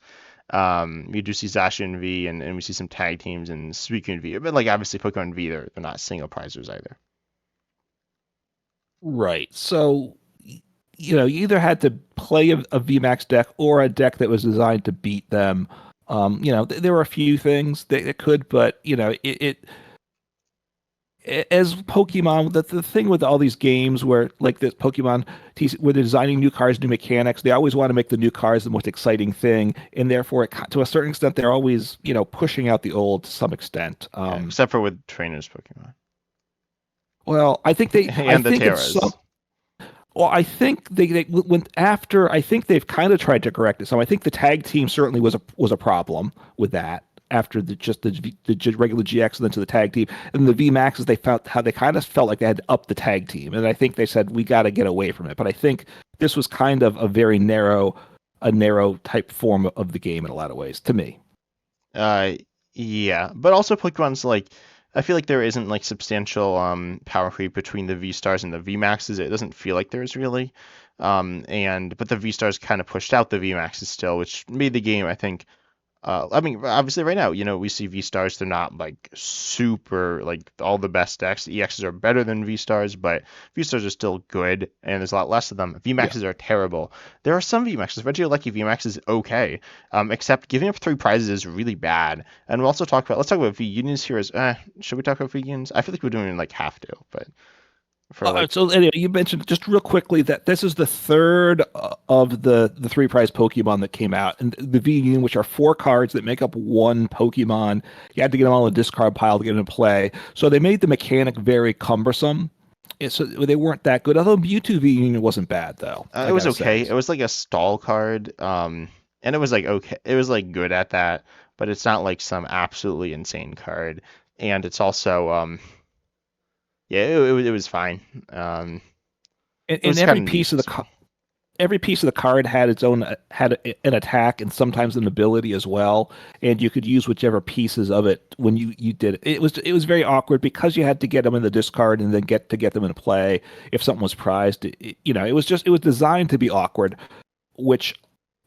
We do see Zacian V, and we see some tag teams and Suicune V. But like obviously Pokemon V, they're not single prizers either. Right. So, you either had to play a VMAX deck or a deck that was designed to beat them. There were a few things that could, but as Pokemon, the thing with all these games where like this Pokemon, where they're designing new cards, new mechanics, they always want to make the new cards the most exciting thing, and therefore, to a certain extent, they're always pushing out the old to some extent. Yeah, except for with trainers Pokemon Well, I and the think it's some. Terras. Well, I think they went after. I think they've kind of tried to correct it. So I think the tag team certainly was a problem with that after the regular GX and then to the tag team and the V Maxes. They felt how they kind of felt like they had to up the tag team, and I think they said we got to get away from it. But I think this was kind of a narrow type form of the game in a lot of ways to me. Uh, yeah, but also Pokemon's like I feel like there isn't like substantial power creep between the V stars and the V maxes. It doesn't feel like there is really. And but the V stars kind of pushed out the V maxes still, which made the game I think I mean, obviously, right now, we see V stars. They're not like super like all the best decks. The EXs are better than V stars, but V stars are still good, and there's a lot less of them. V Yeah. maxes are terrible. There are some V maxes. Reggie Lucky V max is okay, except giving up three prizes is really bad. And we'll also talk about. Let's talk about V unions here. Should we talk about V unions? I feel like we don't even like have to, but for like So anyway, you mentioned just real quickly that this is the third of the three prize Pokemon that came out, and the V Union, which are four cards that make up one Pokemon. You had to get them all in the discard pile to get into play. So they made the mechanic very cumbersome. So they weren't that good. Although Mewtwo V Union wasn't bad though, it I was gotta say. okay. It was like a stall card, and it was like okay. It was like good at that, but it's not like some absolutely insane card. And it's also, yeah, it was fine. And, It and was kind of neat. So. every piece of the card had its own an attack and sometimes an ability as well, and you could use whichever pieces of it when you did it. It was very awkward because you had to get them in the discard and then get them in play if something was prized. It was designed to be awkward, which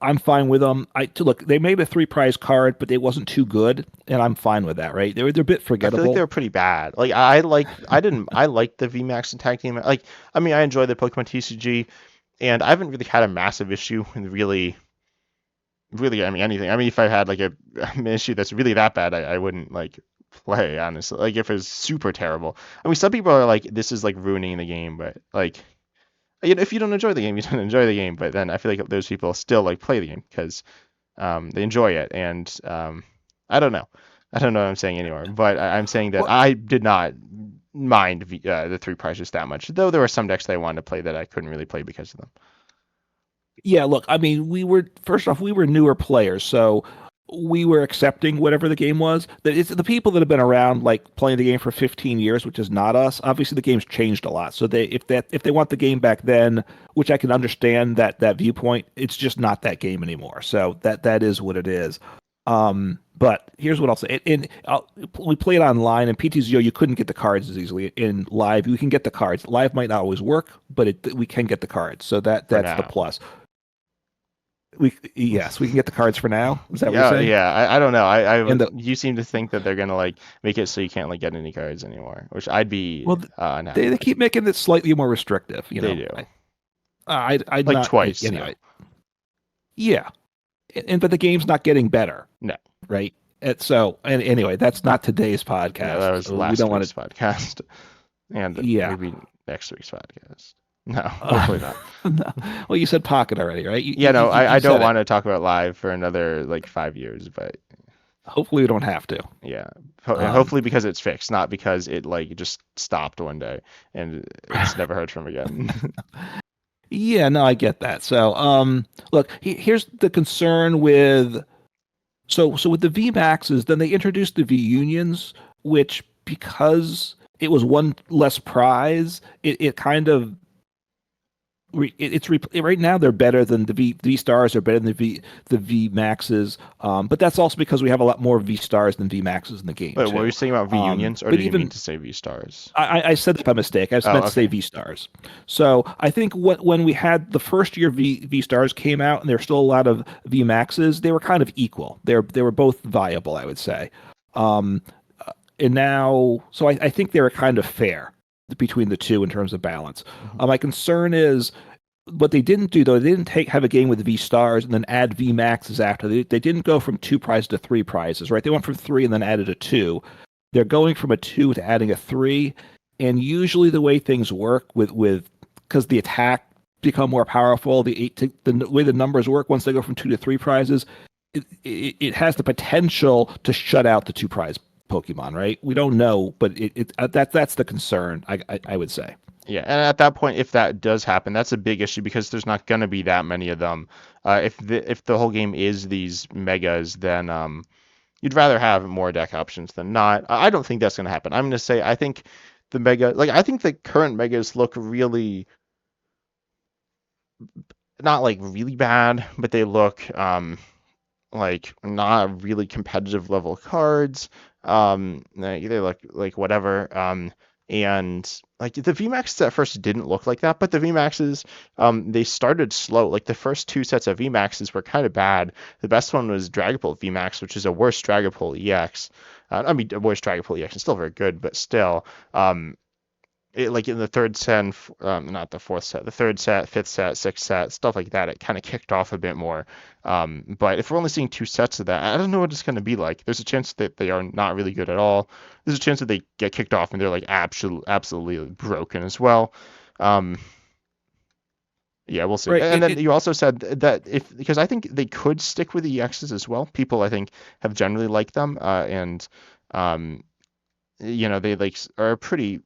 I'm fine with them. Look, they made a three prize card, but it wasn't too good, and I'm fine with that. Right? They're a bit I feel like they forgettable. were pretty bad. Like I liked the VMAX and tag team. Like I mean I enjoy the Pokemon TCG, and I haven't really had a massive issue with really I mean anything. I mean if I had like an issue that's really that bad, I wouldn't like play honestly. Like if it's super terrible. I mean some people are like this is like ruining the game, but like if you don't enjoy the game, you don't enjoy the game. But then I feel like those people still like play the game because they enjoy it, and I don't know. I don't know what I'm saying anymore, but I'm saying that Well, I did not mind the three prizes that much, though there were some decks that I wanted to play that I couldn't really play because of them. yeah, look, I mean, first off, we were newer players, so we were accepting whatever the game was. It's the people that have been around, like playing the game for 15 years, which is not us. Obviously, the game's changed a lot. So if they want the game back then, which I can understand that viewpoint, it's just not that game anymore. So that is what it is. But here's what I'll say. We played online in PTZO. You couldn't get the cards as easily. In live, you can get the cards. Live might not always work, but we can get the cards. So For that's the now. plus. Yes, we can get the cards for now. Is that what you're Yeah, saying? yeah. I don't know. And the You seem to think that they're gonna like make it so you can't like get any cards anymore, which I'd be well, unhappy they with. keep making it slightly more restrictive. They do I'd like not twice now. anyway. Yeah, but the game's not getting better, No, right? And anyway, that's not today's no, that podcast. was We last don't want week's to. podcast and Yeah. maybe next week's podcast. No, hopefully not. No. Well, you said pocket already, right? Yeah, no, I You don't said it. want to talk about live for another like 5 years, but Hopefully, we don't have to. yeah, and Um, hopefully because it's fixed, not because it like just stopped one day and it's never heard from again. yeah, no, I get that. So, look, here's the concern with so with the VMAXs, then they introduced the V unions, which because it was one less prize, it kind of right now they're better than the V stars are better than the V maxes, but that's also because we have a lot more V stars than V maxes in the game But what were you too. saying about V unions, or But did you mean even to say V stars? I said that by mistake. I just Oh, meant to say okay. V stars. So I think when we had the first year V stars came out, and there were still a lot of V maxes, they were kind of equal. They were both viable, I would say. Um, and now, so I think they were kind of fair. between the two in terms of balance. Mhm. My concern is what they didn't do though. They didn't have a game with V stars and then add V maxes after. They didn't go from two prizes to three prizes, right? They went from three and then added a two. They're going from a two to adding a three, and usually the way things work with because the attack become more powerful, the way the numbers work once they go from two to three prizes, it has the potential to shut out the two prize Pokemon, right? We don't know, but that's the concern. I would say. Yeah, and at that point, if that does happen, that's a big issue because there's not going to be that many of them. If the whole game is these megas, then you'd rather have more deck options than not. I don't think that's going to happen. I'm going to say I think I think the current megas look really not like really bad, but they look like not really competitive level cards. They look like whatever. And like the VMAXs at first didn't look like that, but the VMAXs, they started slow. Like the first two sets of VMAXs were kind of bad. The best one was Dragapult VMAX, which is a worse Dragapult EX. I mean, a worse Dragapult EX, it's still very good, but still. Like in the third set, and, not the fourth set, the third set, fifth set, sixth set, stuff like that, it kind of kicked off a bit more. But if we're only seeing two sets of that, I don't know what it's going to be like. There's a chance that they are not really good at all. There's a chance that they get kicked off and they're like absolutely broken as well. Um, yeah, we'll see. Right. And then you also said that if because I think they could stick with the EXs as well. People I think have generally liked them, and um, they like are pretty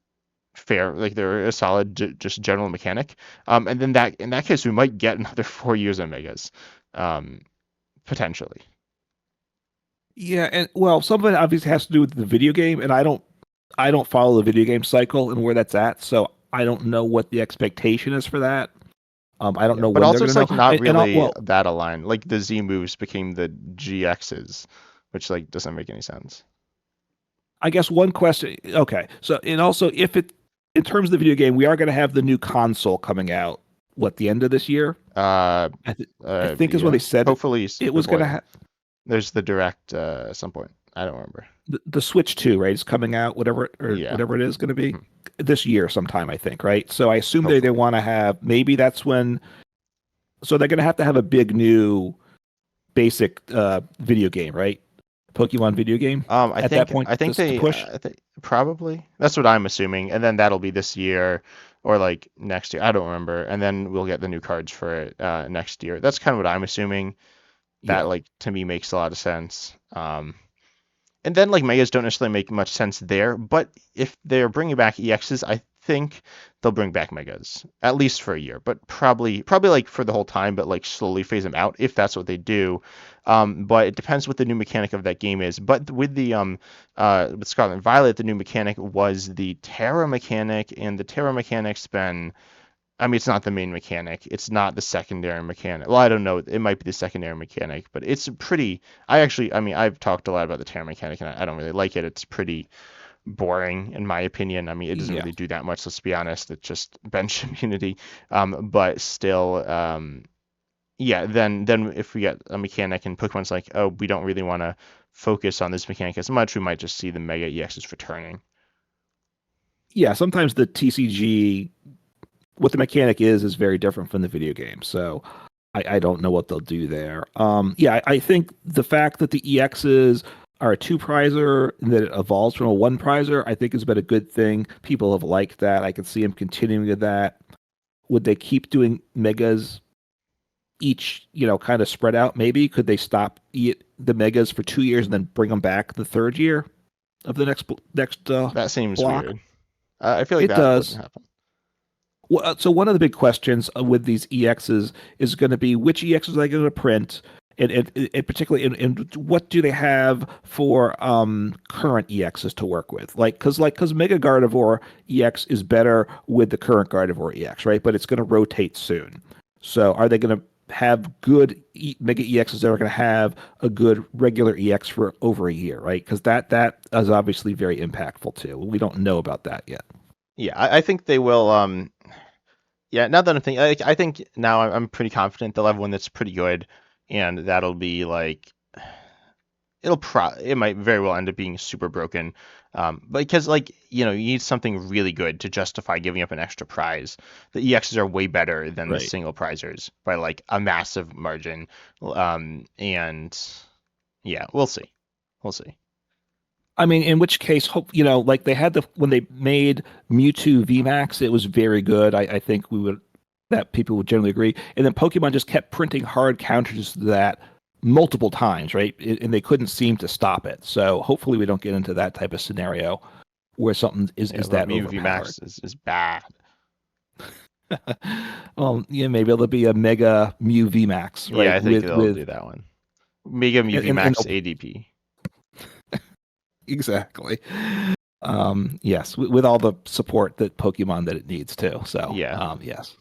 fair. Like they're a solid, just general mechanic. And then that in that case, we might get another 4 years of megas, um, potentially. Yeah, and well, some of it obviously has to do with the video game, and I don't follow the video game cycle and where that's at, so I don't know what the expectation is for that. I don't Yeah, know but when they're also going it's to like know. not And really well, that aligned. Like the Z moves became the GXs, which like doesn't make any sense. I guess one question. Okay, so and also if it in terms of the video game, we are going to have the new console coming out. What the end of this year? Uh, I think is when yeah. they said Hopefully it was before going to then. There's the direct at some point. I don't remember. the Switch 2, right? Is coming out, Yeah. whatever it is going to be Mhm. this year sometime, I think, right? So I assume they Hopefully. want to have maybe that's when. So they're going to have a big new basic video game, right? Pokemon video game I at that think point I think to they push. I think probably that's what I'm assuming, and then that'll be this year or like next year. I don't remember, and then we'll get the new cards for it next year. That's kind of what I'm assuming. That Yeah. like to me makes a lot of sense. And then like megas don't necessarily make much sense there, but if they're bringing back EXs, I think they'll bring back megas at least for a year, but probably like for the whole time, but like slowly phase them out if that's what they do. But it depends what the new mechanic of that game is. But with the with Scarlet and Violet, the new mechanic was the Terra mechanic, and the Terra mechanic's been I mean, it's not the main mechanic. It's not the secondary mechanic. Well, I don't know. It might be the secondary mechanic, but it's pretty. I mean, I've talked a lot about the Terra mechanic, and I don't really like it. It's pretty boring, in my opinion. I mean, it doesn't Yeah. really do that much. Let's be honest. It's just bench immunity. But still, yeah. Then if we get a mechanic and Pokemon's like, oh, we don't really want to focus on this mechanic as much, we might just see the Mega EXs returning. Yeah. Sometimes the TCG, what the mechanic is very different from the video game. So I don't know what they'll do there. Yeah, I think the fact that the EXs are a two prizer and that it evolves from a one prizer, I think has been a good thing. People have liked that. I can see them continuing with that. Would they keep doing megas each, kind of spread out? Maybe could they stop the megas for 2 years and then bring them back the third year of the next That seems block? weird. I feel like It that wouldn't does. happen. Well, so one of the big questions with these EXs is going to be which EXs are they going to print, and particularly, and what do they have for current EXs to work with? Because Mega Gardevoir EX is better with the current Gardevoir EX, right? But it's going to rotate soon. So are they going to have good Mega EXs that are going to have a good regular EX for over a year, right? Because that is obviously very impactful too. We don't know about that yet. Yeah, I think they will. Yeah, now that I'm thinking, I think now I'm pretty confident they'll have one that's pretty good, and that'll be like it might very well end up being super broken, because like you need something really good to justify giving up an extra prize. The EXs are way better than the Right. single prizers by like a massive margin, and yeah, we'll see. I mean, in which case, hope like they had when they made Mewtwo VMAX, it was very good. I think that people would generally agree. And then Pokemon just kept printing hard counters to that multiple times, right? And they couldn't seem to stop it. So hopefully we don't get into that type of scenario where something Yeah, is but that Mew overpowered. VMAX is bad. Well, yeah, maybe it'll be a Mega Mew VMAX, Yeah, right? I think they'll do that one. Mega Mew And VMAX ADP. exactly. Yes, with all the support that Pokemon that it needs too. So, Yeah. yes.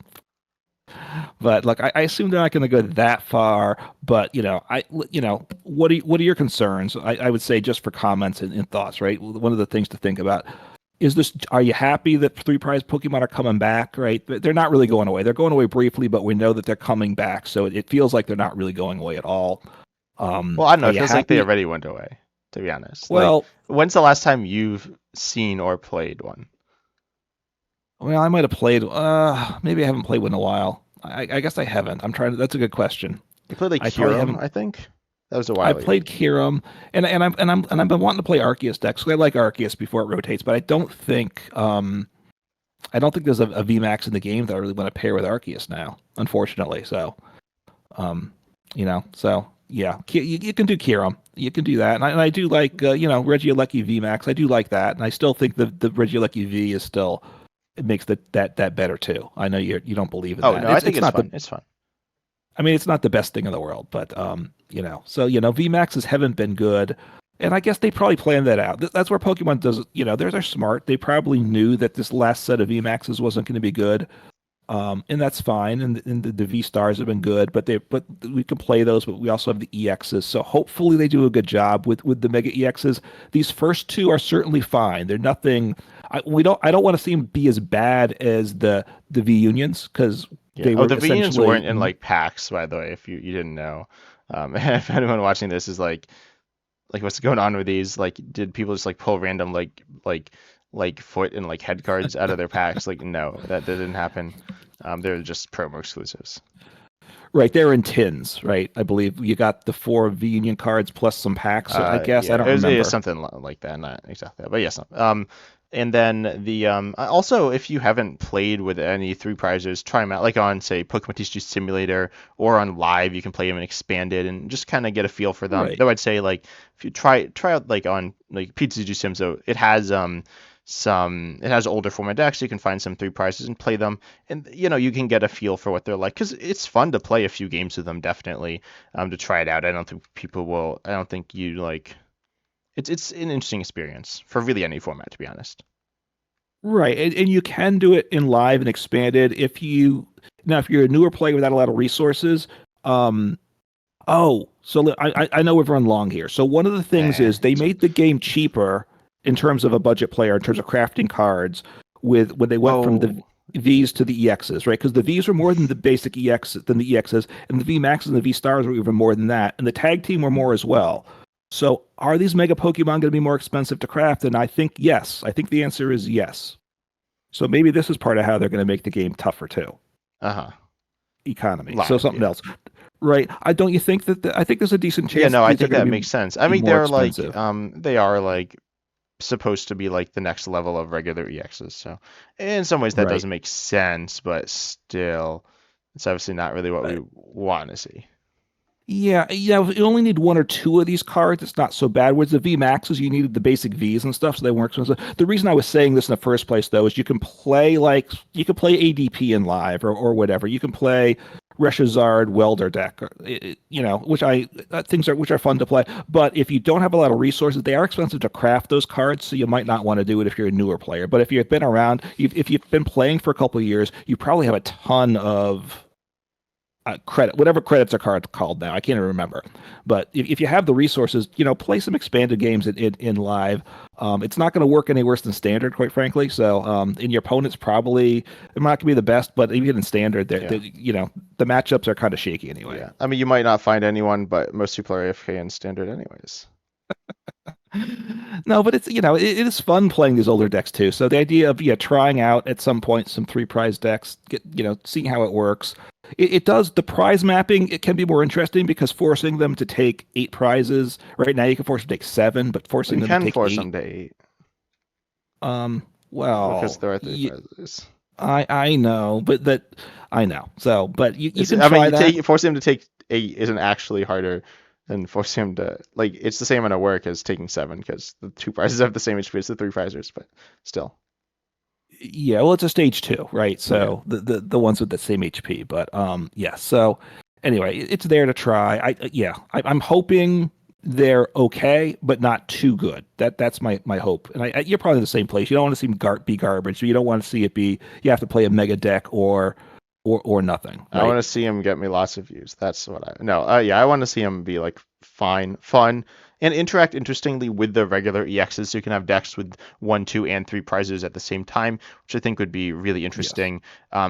But like, I assume they're not going to go that far. But what are your concerns? I would say just for comments and thoughts, right? One of the things to think about is this: are you happy that three prize Pokemon are coming back? Right? They're not really going away. They're going away briefly, but we know that they're coming back. So it feels like they're not really going away at all. Well, I don't know. Are It you feels like they happy? already went away, to be honest. Like, Well, when's the last time you've seen or played one? I might have played. Maybe I haven't played one in a while. I guess I haven't. I'm trying to. That's a good question. You played like I probably Kyurem, haven't. I think. That was a I while ago. played Kiram, and I've been wanting to play Arceus decks. 'Cause I like Arceus before it rotates, but I don't think there's a VMAX in the game that I really want to pair with Arceus now, unfortunately. So, um, so yeah, you can do Kiram, you can do that, and I do like Regieleki VMAX. I do like that, and I still think the Regieleki V is still it makes that better too. I know you don't believe in Oh that. no, I think It's it's not the fun. It's fun. I mean, it's not the best thing in the world, but so VMAXs haven't been good, and I guess they probably planned that out. That's where Pokemon does. They're smart. They probably knew that this last set of VMAXs wasn't going to be good, and that's fine. And the V stars have been good, but we can play those. But we also have the EXs, so hopefully they do a good job with the Mega EXs. These first two are certainly fine. They're nothing. I don't want to see them be as bad as the V unions because Yeah. they Oh, were the Venians essentially. weren't in like packs, by the way, if you didn't know. If anyone watching this is like what's going on with these? Like, did people just like pull random like foot and like head cards out of their packs? Like, no, that didn't happen. They're just promo exclusives. Right, they're in tins, right? I believe you got the four V Union cards plus some packs. I guess I Yeah, don't it was remember. something like that, not exactly that, but yes. And then also if you haven't played with any three prizes, try them out. Like on say Pokemon TCG Simulator or on Live, you can play them and expanded and just kind of get a feel for them. Right, Though I'd say like if you try out like on like PTCG Sim, so it has older format decks. You can find some three prizes and play them, and you can get a feel for what they're like because it's fun to play a few games with them. Definitely, to try it out. I don't think people will. I don't think you like. It's an interesting experience for really any format, to be honest. right, and you can do it in live and expanded if you're a newer player without a lot of resources. Um, so I know we've run long here. So one of the things is they It's fine. made the game cheaper in terms of a budget player, in terms of crafting cards, with when they went from the Oh, V's to the EXs, right? Because the V's were more than the basic EX than the EXs, and the V Maxes and the V Stars were even more than that, and the tag team were more as well. So are these Mega Pokemon going to be more expensive to craft? And I think yes. I think the answer is yes. So maybe this is part of how they're going to make the game tougher too. uh-huh. Economy. So Live, something yeah. else. Right. I don't you think that I think there's a decent Yeah, chance no, that I these are think going that to makes sense. I be mean, more they're expensive. they are like supposed to be like the next level of regular EXs. So in some ways that Right. doesn't make sense, but still, it's obviously not really what we want to see. Yeah, if you only need one or two of these cards, it's not so bad. With the V Maxes, you needed the basic Vs and stuff, so they weren't expensive. The reason I was saying this in the first place, though, is you can play ADP in live or whatever. You can play Reshazard Welder deck, which which are fun to play. But if you don't have a lot of resources, they are expensive to craft those cards, so you might not want to do it if you're a newer player. But if you've been around, if you've been playing for a couple of years, you probably have a ton of whatever credits are called now. I can't even remember. But if you have the resources, play some expanded games in live. It's not going to work any worse than standard, quite frankly. So, and your opponent's probably they're not going to be the best, but even in standard, Yeah. the matchups are kind of shaky anyway. Yeah. I mean, you might not find anyone, but most people are AFK in standard anyways. No, but it's it is fun playing these older decks too. So the idea of trying out at some point some three prize decks, seeing how it works. It does the prize mapping. It can be more interesting because forcing them to take eight prizes right now you can force them to take seven, but Well, forcing you them to can take force eight. them to 8 because Well, there are 3 prizes. I know, but that I know. So, but you It's, can I mean, try that. forcing him to take 8 isn't actually harder than forcing him to like. It's the same amount of work as taking 7 because the 2 prizes have the same HP as the 3 prizers, but still. Yeah, well, it's a stage two, right? Yeah. So the ones with the same HP, but yeah. So anyway, it's there to try. I'm hoping they're okay, but not too good. That's my hope. And you're probably in the same place. You don't want to see them be garbage. You don't want to see it be you have to play a mega deck or nothing, I want right? to see him get me lots of views. That's what I no. Yeah, I want to see him be like fine, fun, and interact interestingly with the regular EXs. So you can have decks with 1, 2, and 3 prizes at the same time, which I think would be really Yes. interesting.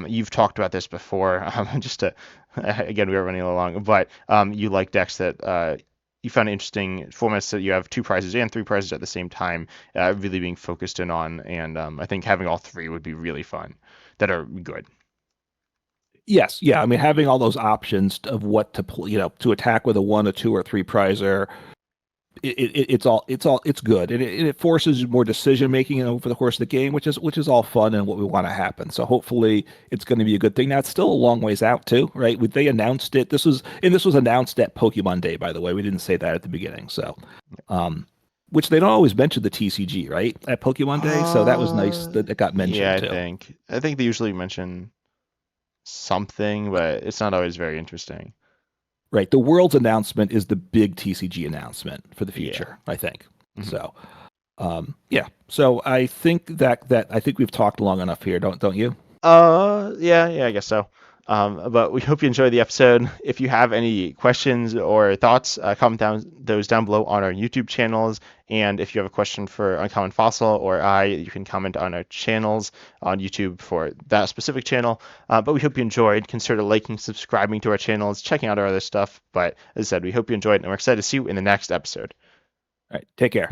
You've talked about this before. Just to again, we are running along, but you like decks that you found interesting formats that you have 2 prizes and 3 prizes at the same time, really being focused in on, and I think having all 3 would be really fun. That are good. Yes, yeah. I mean, having all those options of what to to attack with a one, a two, or three prizer, it's good, and it forces more decision making over the course of the game, which is all fun and what we want to happen. So hopefully, it's going to be a good thing. Now it's still a long ways out too, right? They announced it. This was announced at Pokemon Day, by the way. We didn't say that at the beginning, so which they don't always mention the TCG, right, at Pokemon Day. So that was nice that it got Yeah, mentioned I too. think. I think they usually mention something, but it's not always very interesting. Right. The world's announcement is the big TCG announcement for the Yeah. future, I think. Hmm. So, yeah. So I think that I think we've talked long enough here, don't you? Yeah, I guess so. But we hope you enjoyed the episode. If you have any questions or thoughts, comment those down below on our YouTube channels. And if you have a question for Uncommon Fossil or you can comment on our channels on YouTube for that specific channel. But we hope you enjoyed. Consider liking, subscribing to our channels, checking out our other stuff. But as I said, we hope you enjoyed, and we're excited to see you in the next episode. All right. Take care.